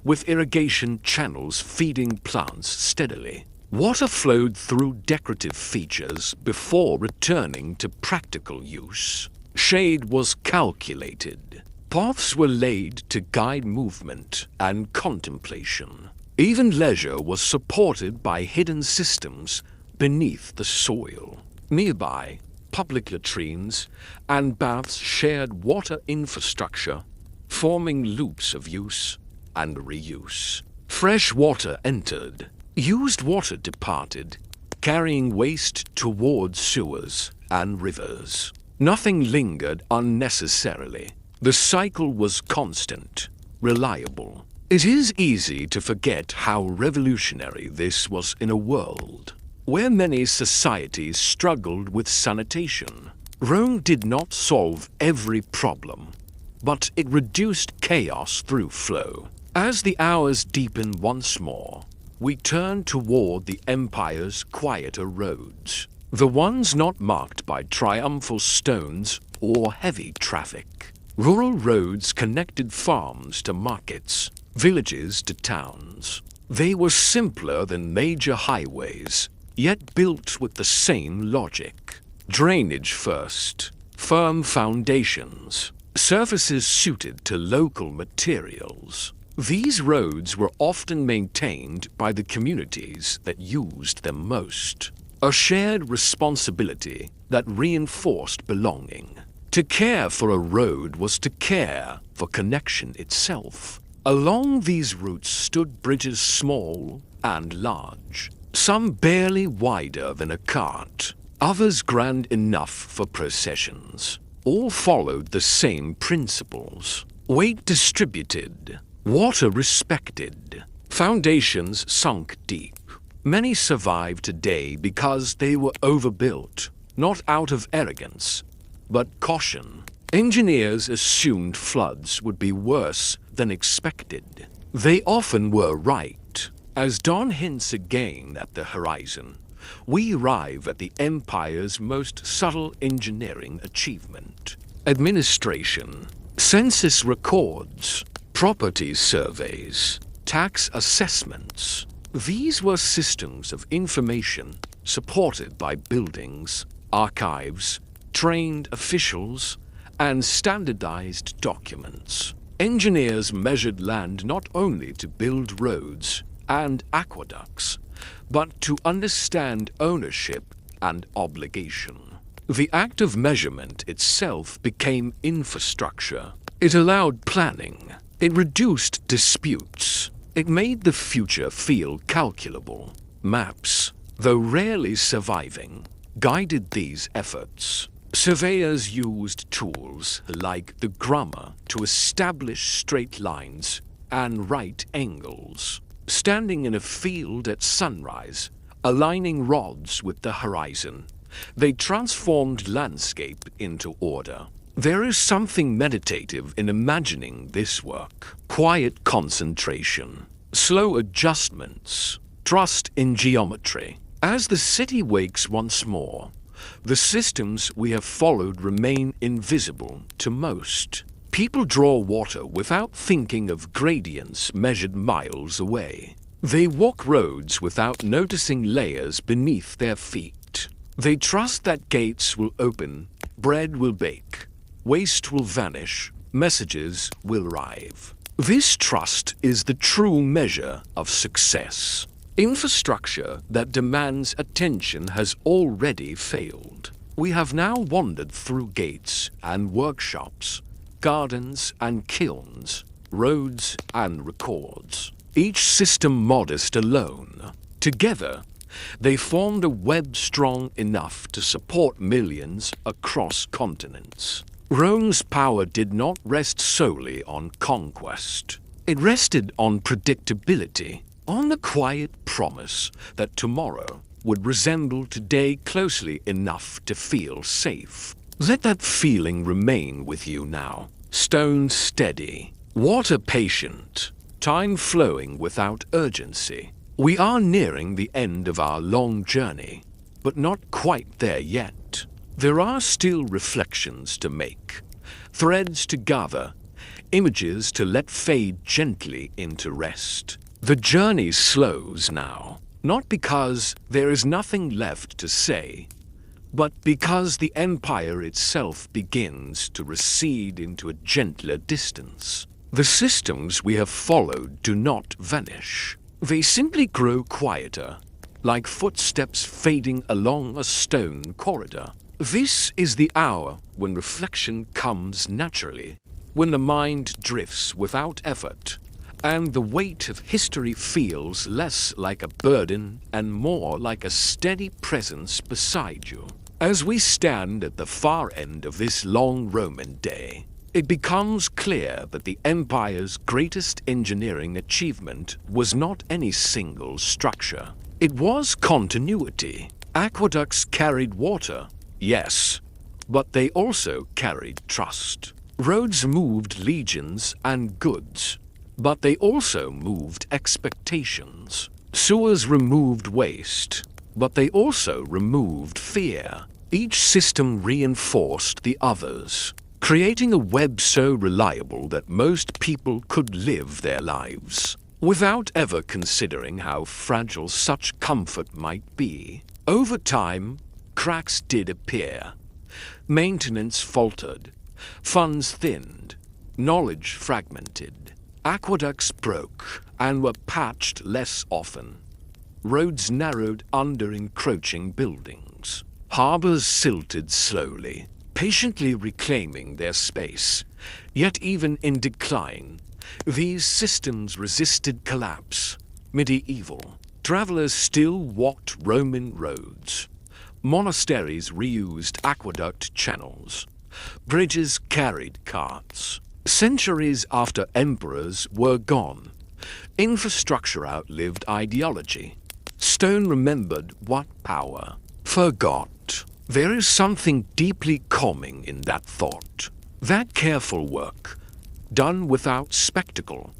with irrigation channels feeding plants steadily. Water flowed through decorative features before returning to practical use. Shade was calculated. Paths were laid to guide movement and contemplation. Even leisure was supported by hidden systems beneath the soil. Nearby, public latrines and baths shared water infrastructure, forming loops of use and reuse. Fresh water entered, used water departed, carrying waste towards sewers and rivers. Nothing lingered unnecessarily. The cycle was constant, reliable. It is easy to forget how revolutionary this was in a world where many societies struggled with sanitation. Rome did not solve every problem, but it reduced chaos through flow. As the hours deepened once more, we turned toward the empire's quieter roads, the ones not marked by triumphal stones or heavy traffic. Rural roads connected farms to markets, villages to towns. They were simpler than major highways, yet built with the same logic. Drainage first, firm foundations, surfaces suited to local materials. These roads were often maintained by the communities that used them most, a shared responsibility that reinforced belonging. To care for a road was to care for connection itself. Along these routes stood bridges small and large, some barely wider than a cart, others grand enough for processions. All followed the same principles: weight distributed, water respected, foundations sunk deep. Many survive today because they were overbuilt, not out of arrogance, but caution. Engineers assumed floods would be worse than expected. They often were right. As dawn hints again at the horizon, we arrive at the Empire's most subtle engineering achievement: administration. Census records, property surveys, tax assessments. These were systems of information supported by buildings, archives, trained officials, and standardized documents. Engineers measured land not only to build roads and aqueducts, but to understand ownership and obligation. The act of measurement itself became infrastructure. It allowed planning. It reduced disputes. It made the future feel calculable. Maps, though rarely surviving, guided these efforts. Surveyors used tools like the grummer to establish straight lines and right angles. Standing in a field at sunrise, aligning rods with the horizon, they transformed landscape into order. There is something meditative in imagining this work. Quiet concentration, slow adjustments, trust in geometry. As the city wakes once more, the systems we have followed remain invisible to most. People draw water without thinking of gradients measured miles away. They walk roads without noticing layers beneath their feet. They trust that gates will open, bread will bake, waste will vanish, messages will arrive. This trust is the true measure of success. Infrastructure that demands attention has already failed. We have now wandered through gates and workshops, gardens and kilns, roads and records, each system modest alone. Together, they formed a web strong enough to support millions across continents. Rome's power did not rest solely on conquest. It rested on predictability, on the quiet promise that tomorrow would resemble today closely enough to feel safe. Let that feeling remain with you now. Stone steady, water patient, time flowing without urgency. We are nearing the end of our long journey, but not quite there yet. There are still reflections to make, threads to gather, images to let fade gently into rest. The journey slows now, not because there is nothing left to say, but because the empire itself begins to recede into a gentler distance. The systems we have followed do not vanish. They simply grow quieter, like footsteps fading along a stone corridor. This is the hour when reflection comes naturally, when the mind drifts without effort, and the weight of history feels less like a burden and more like a steady presence beside you. As we stand at the far end of this long Roman day, it becomes clear that the Empire's greatest engineering achievement was not any single structure. It was continuity. Aqueducts carried water, yes, but they also carried trust. Roads moved legions and goods, but they also moved expectations. Sewers removed waste, but they also removed fear. Each system reinforced the others, creating a web so reliable that most people could live their lives without ever considering how fragile such comfort might be. Over time, cracks did appear. Maintenance faltered, funds thinned, knowledge fragmented. Aqueducts broke and were patched less often. Roads narrowed under encroaching buildings. Harbors silted slowly, patiently reclaiming their space. Yet even in decline, these systems resisted collapse. Medieval travelers still walked Roman roads. Monasteries reused aqueduct channels. Bridges carried carts. Centuries after emperors were gone, infrastructure outlived ideology. Stone remembered what power forgot. There is something deeply calming in that thought. That careful work, done without spectacle,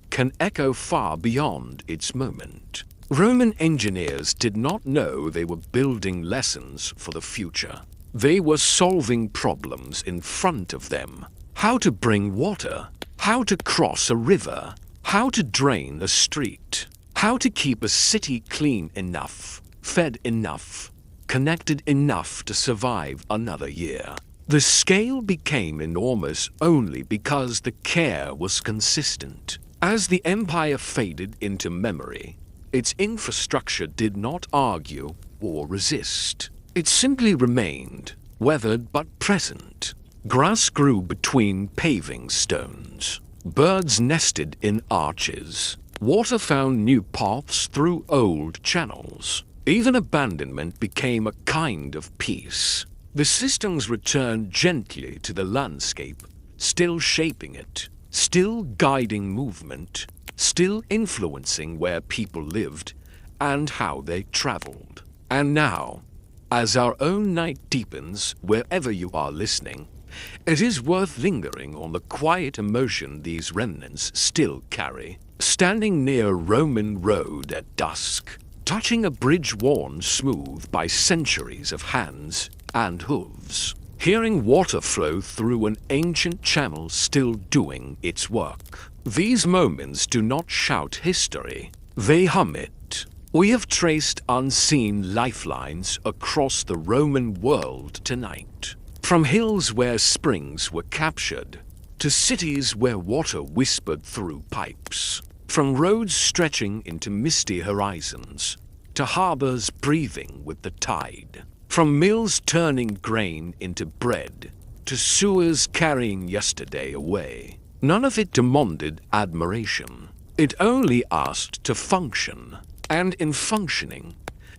can echo far beyond its moment. Roman engineers did not know they were building lessons for the future. They were solving problems in front of them. How to bring water, how to cross a river, how to drain a street, how to keep a city clean enough, fed enough, connected enough to survive another year. The scale became enormous only because the care was consistent. As the empire faded into memory, its infrastructure did not argue or resist. It simply remained, weathered but present. Grass grew between paving stones. Birds nested in arches. Water found new paths through old channels. Even abandonment became a kind of peace. The systems returned gently to the landscape, still shaping it, still guiding movement, still influencing where people lived and how they traveled. And now, as our own night deepens wherever you are listening, it is worth lingering on the quiet emotion these remnants still carry. Standing near a Roman road at dusk, touching a bridge worn smooth by centuries of hands and hooves, hearing water flow through an ancient channel still doing its work. These moments do not shout history, they hum it. We have traced unseen lifelines across the Roman world tonight. From hills where springs were captured, to cities where water whispered through pipes. From roads stretching into misty horizons, to harbors breathing with the tide. From mills turning grain into bread, to sewers carrying yesterday away. None of it demanded admiration. It only asked to function. And in functioning,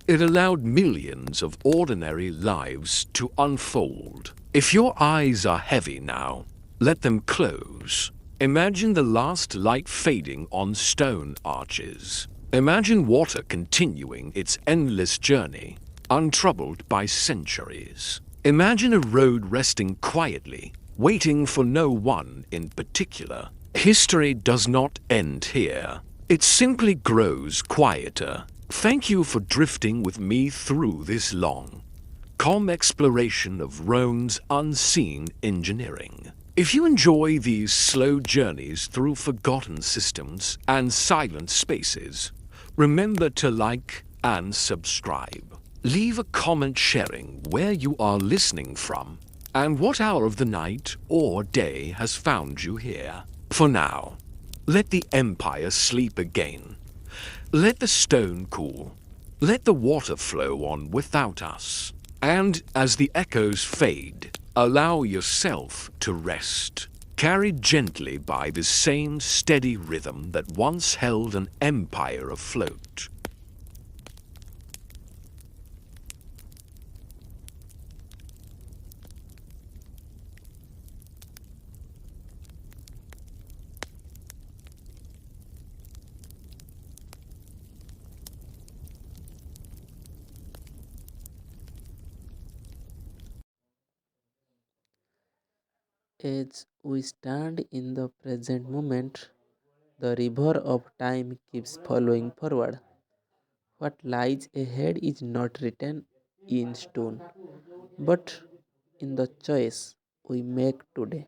it allowed millions of ordinary lives to unfold. If your eyes are heavy now, let them close. Imagine the last light fading on stone arches. Imagine water continuing its endless journey, untroubled by centuries. Imagine a road resting quietly, waiting for no one in particular. History does not end here. It simply grows quieter. Thank you for drifting with me through this long, calm exploration of Rome's unseen engineering. If you enjoy these slow journeys through forgotten systems and silent spaces, remember to like and subscribe. Leave a comment sharing where you are listening from and what hour of the night or day has found you here. For now, let the Empire sleep again. Let the stone cool. Let the water flow on without us. And as the echoes fade, allow yourself to rest, carried gently by the same steady rhythm that once held an empire afloat. As we stand in the present moment, the river of time keeps flowing forward. What lies ahead is not written in stone, but in the choice we make today.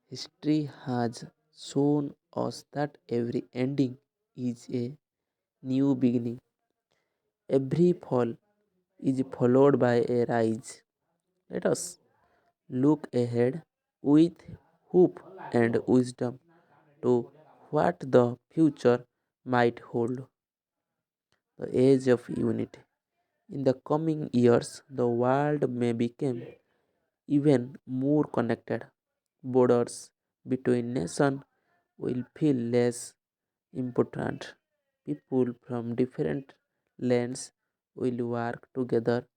History has shown us that every ending is a new beginning. Every fall is followed by a rise. Let us look ahead with hope and wisdom to what the future might hold. The age of unity. In the coming years, the world may become even more connected. Borders between nations will feel less important. People from different lands will work together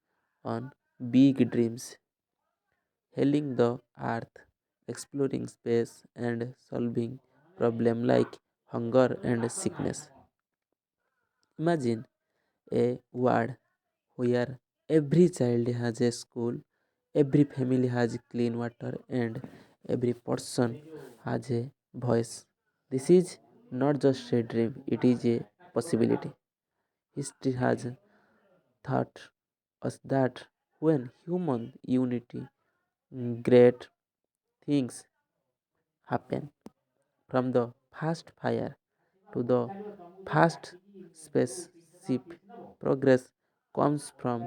on big dreams, healing the earth, exploring space, and solving problems like hunger and sickness. Imagine a world where every child has a school, every family has clean water, and every person has a voice. This is not just a dream, it is a possibility. History has taught us that when human unity, great things happen. From the first fire to the first spaceship, progress comes from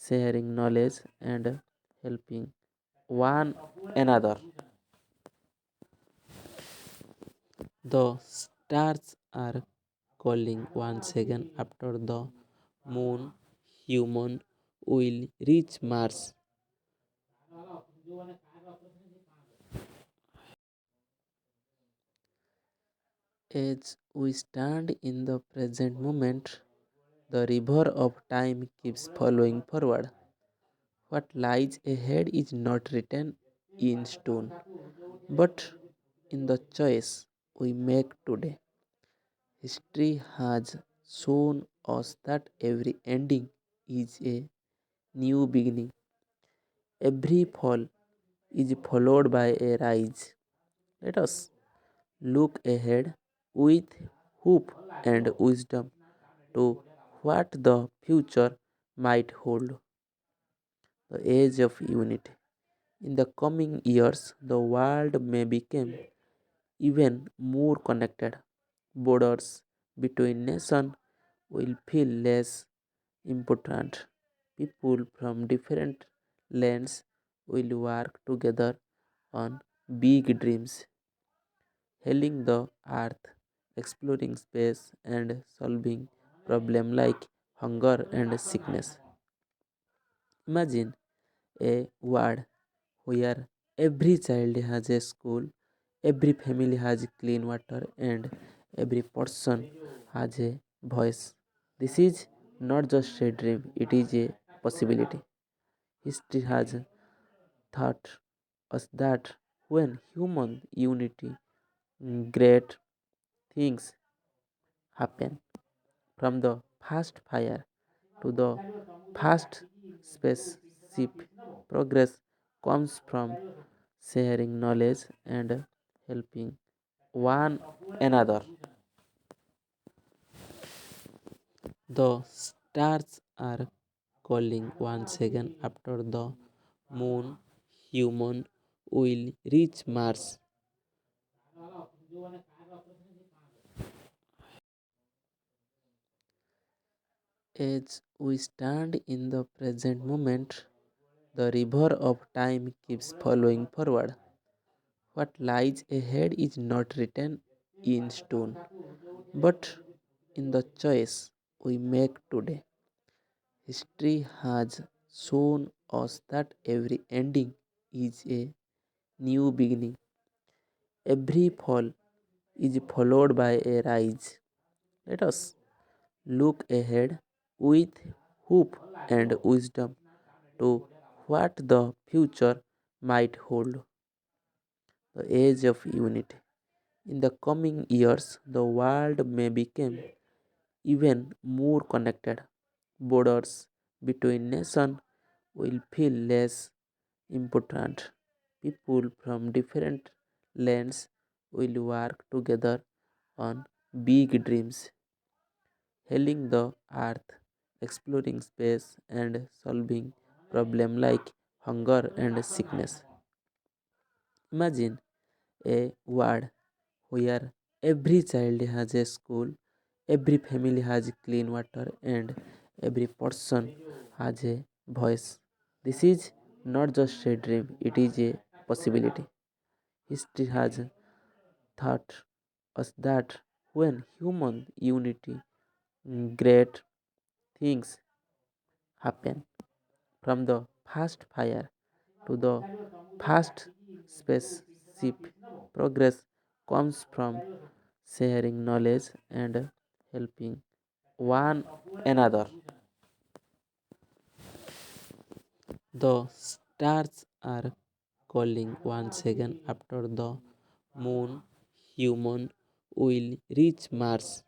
sharing knowledge and helping one another. The stars are calling once again after the moon. Human will reach Mars. As we stand in the present moment, the river of time keeps flowing forward. What lies ahead is not written in stone, but in the choice we make today. History has shown us that every ending is a new beginning. Every fall is followed by a rise. Let us look ahead with hope and wisdom to what the future might hold. The age of unity. In the coming years, the world may become even more connected. Borders between nations will feel less important. People from different lands will work together on big dreams, healing the earth, exploring space, and solving problems like hunger and sickness. Imagine a world where every child has a school, every family has clean water, and every person has a voice. This is not just a dream, it is a possibility. History has taught us that when human unity, great things happen. From the first fire to the first spaceship, progress comes from sharing knowledge and helping one another. The stars are calling once again after the moon. Human will reach Mars. As we stand in the present moment, the river of time keeps flowing forward. What lies ahead is not written in stone, but in the choice we make today. History has shown us that every ending is a new beginning. Every fall is followed by a rise. Let us look ahead with hope and wisdom to what the future might hold. The age of unity. In the coming years, the world may become even more connected. Borders between nations will feel less important. People from different lands will work together on big dreams, healing the earth, exploring space, and solving problems like hunger and sickness. Imagine a world where every child has a school, every family has clean water, and every person has a voice. This is not just a dream, it is a possibility. History has taught us that when human unity, great things happen. From the first fire to the first spaceship, progress comes from sharing knowledge and helping one another. The stars are calling once again after the moon. Human will reach Mars.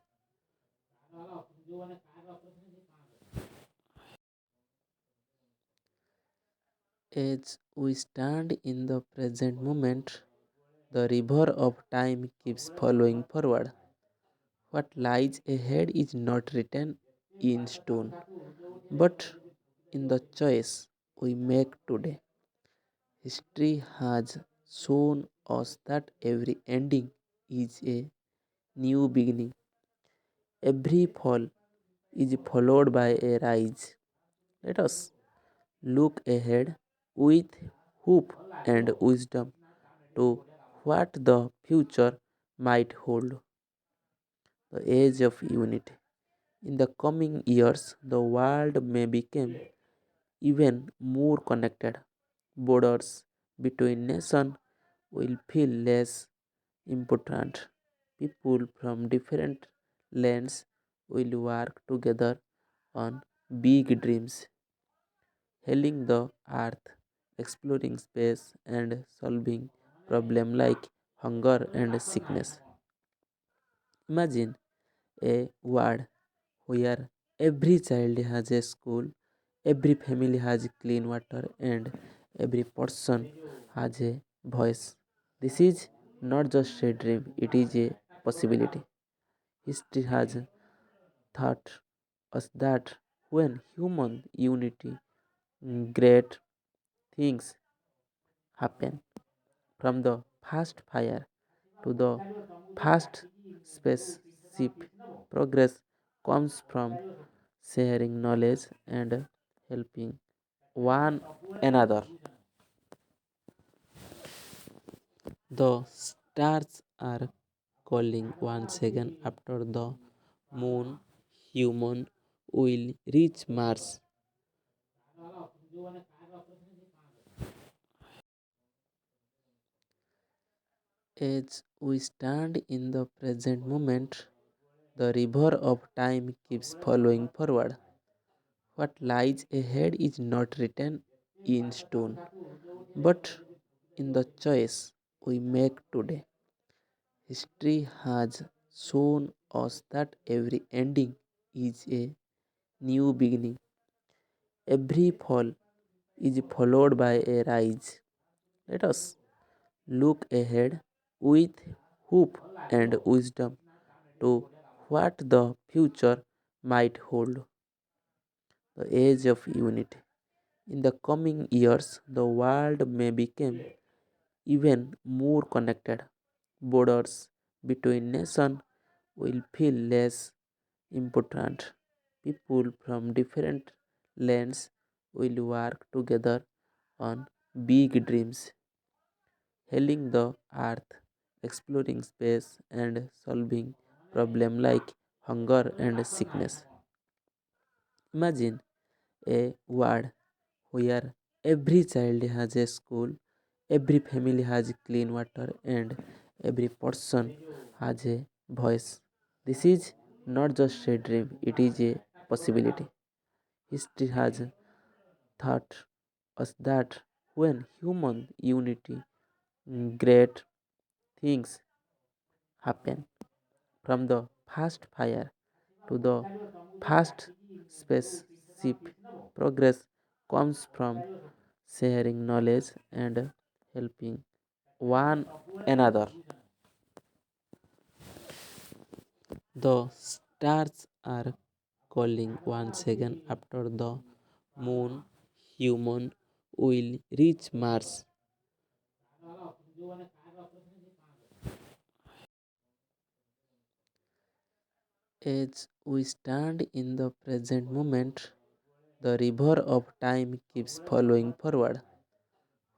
As we stand in the present moment, the river of time keeps flowing forward. What lies ahead is not written in stone, but in the choice we make today. History has shown us that every ending is a new beginning. Every fall is followed by a rise. Let us look ahead with hope and wisdom to what the future might hold. The age of unity. In the coming years, the world may become even more connected. Borders between nations will feel less important. People from different lands will work together on big dreams, healing the earth, exploring space, and solving problems like hunger and sickness. Imagine a world where every child has a school, every family has clean water, and every person has a voice. This is not just a dream, it is a possibility. History has taught us that when human unity, great things happen. From the first fire to the first spaceship, progress comes from sharing knowledge and helping one another. The stars are calling once again after the moon. Human will reach Mars. As we stand in the present moment, the river of time keeps flowing forward. What lies ahead is not written in stone, but in the choice we make today. History has shown us that every ending is a new beginning. Every fall is followed by a rise. Let us look ahead with hope and wisdom to what the future might hold. The age of unity. In the coming years, the world may become even more connected. Borders between nations will feel less important. People from different lands will work together on big dreams, healing the earth, exploring space, and solving problems like hunger and sickness. Imagine a world where every child has a school, every family has clean water, and every person has a voice. This is not just a dream, it is a possibility. History has taught us that when human unity, great things happen. From the first fire to the first spaceship, progress comes from sharing knowledge and helping one another. The stars are calling once again after the moon. Human will reach Mars. As we stand in the present moment, the river of time keeps flowing forward.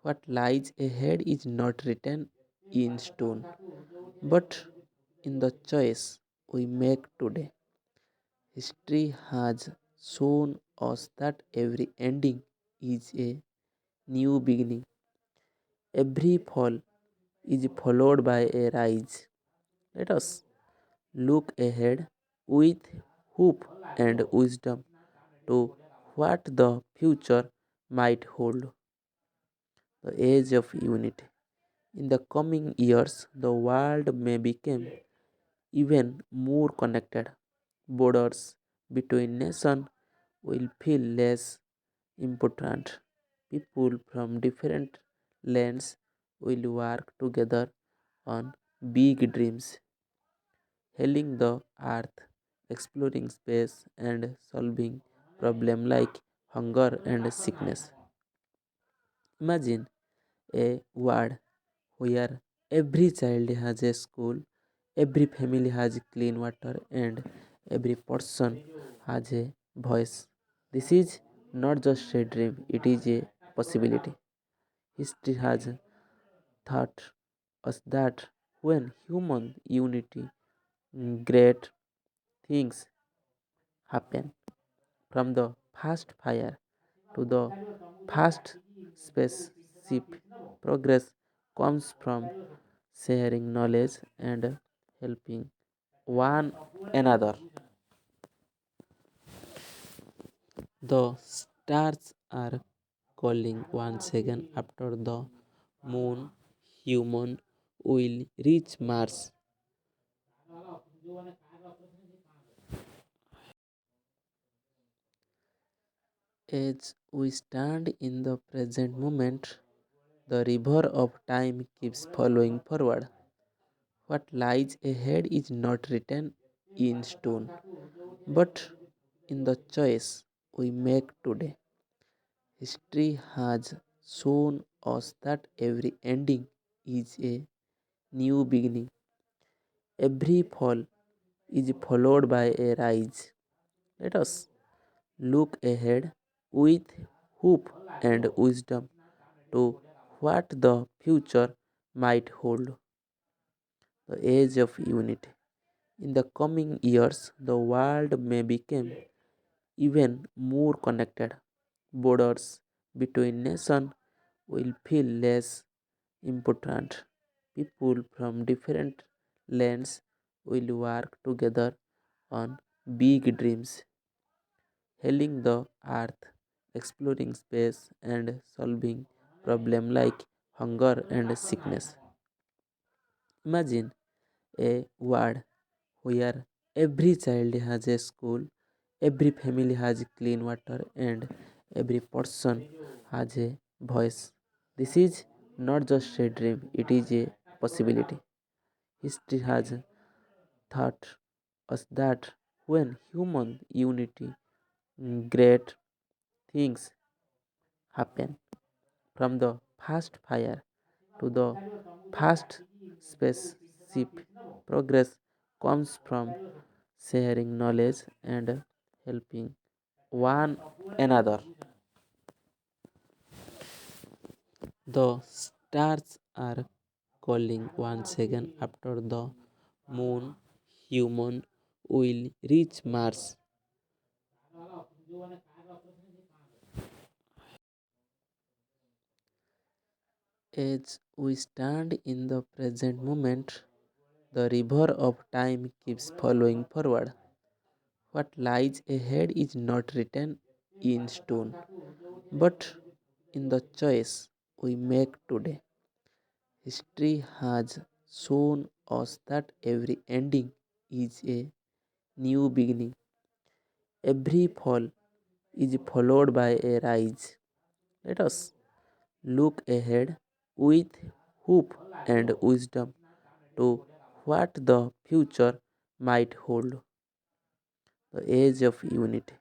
What lies ahead is not written in stone, but in the choice we make today. History has shown us that every ending is a new beginning. Every fall is followed by a rise. Let us look ahead with hope and wisdom to what the future might hold. The age of unity. In the coming years, the world may become even more connected. Borders between nations will feel less important. People from different lands will work together on big dreams, healing the earth, exploring space, and solving problems like hunger and sickness. Imagine a world where every child has a school, every family has clean water, and every person has a voice. This is not just a dream, it is a possibility. History has taught us that when human unity, great things happen. From the first fire to the first spaceship, progress comes from sharing knowledge and helping one another. The stars are calling once again after the moon. Human will reach Mars. As we stand in the present moment, the river of time keeps flowing forward. What lies ahead is not written in stone, but in the choice we make today. History has shown us that every ending is a new beginning. Every fall is followed by a rise. Let us look ahead with hope and wisdom to what the future might hold. The age of unity. In the coming years, the world may become even more connected. Borders between nations will feel less important. People from different lands will work together on big dreams, healing the earth, exploring space, and solving problems like hunger and sickness. Imagine a world where every child has a school, every family has clean water, and every person has a voice. This is not just a dream, it is a possibility. History has taught us that when human unity, great things happen. From the first fire to the first spaceship, progress comes from sharing knowledge and helping one another. The stars are calling once again after the moon. Human will reach Mars. As we stand in the present moment, the river of time keeps flowing forward. What lies ahead is not written in stone, but in the choice we make today. History has shown us that every ending is a new beginning. Every fall is followed by a rise. Let us look ahead with hope and wisdom to what the future might hold. The age of unity.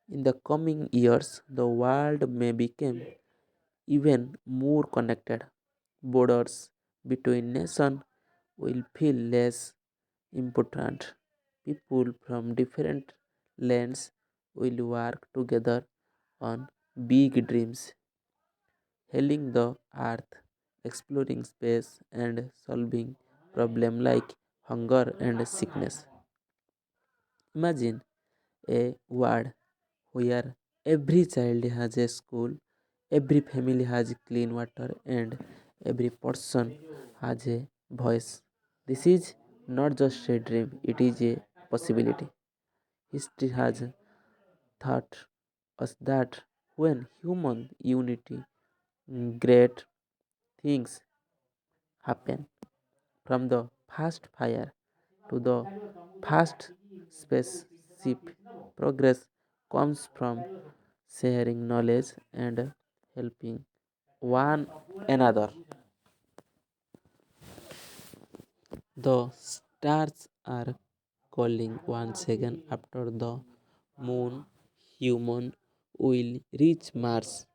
In the coming years, the world may become even more connected. Borders between nations will feel less important. People from different lands will work together on big dreams, healing the earth, exploring space, and solving problems like hunger and sickness. Imagine a world where every child has a school, every family has clean water, and every person has a voice. This is not just a dream, it is a possibility. History has taught us that when human unity, great things happen. From the first fire to the first spaceship, progress comes from sharing knowledge and helping one another. The stars are calling once again after the moon. Human will reach Mars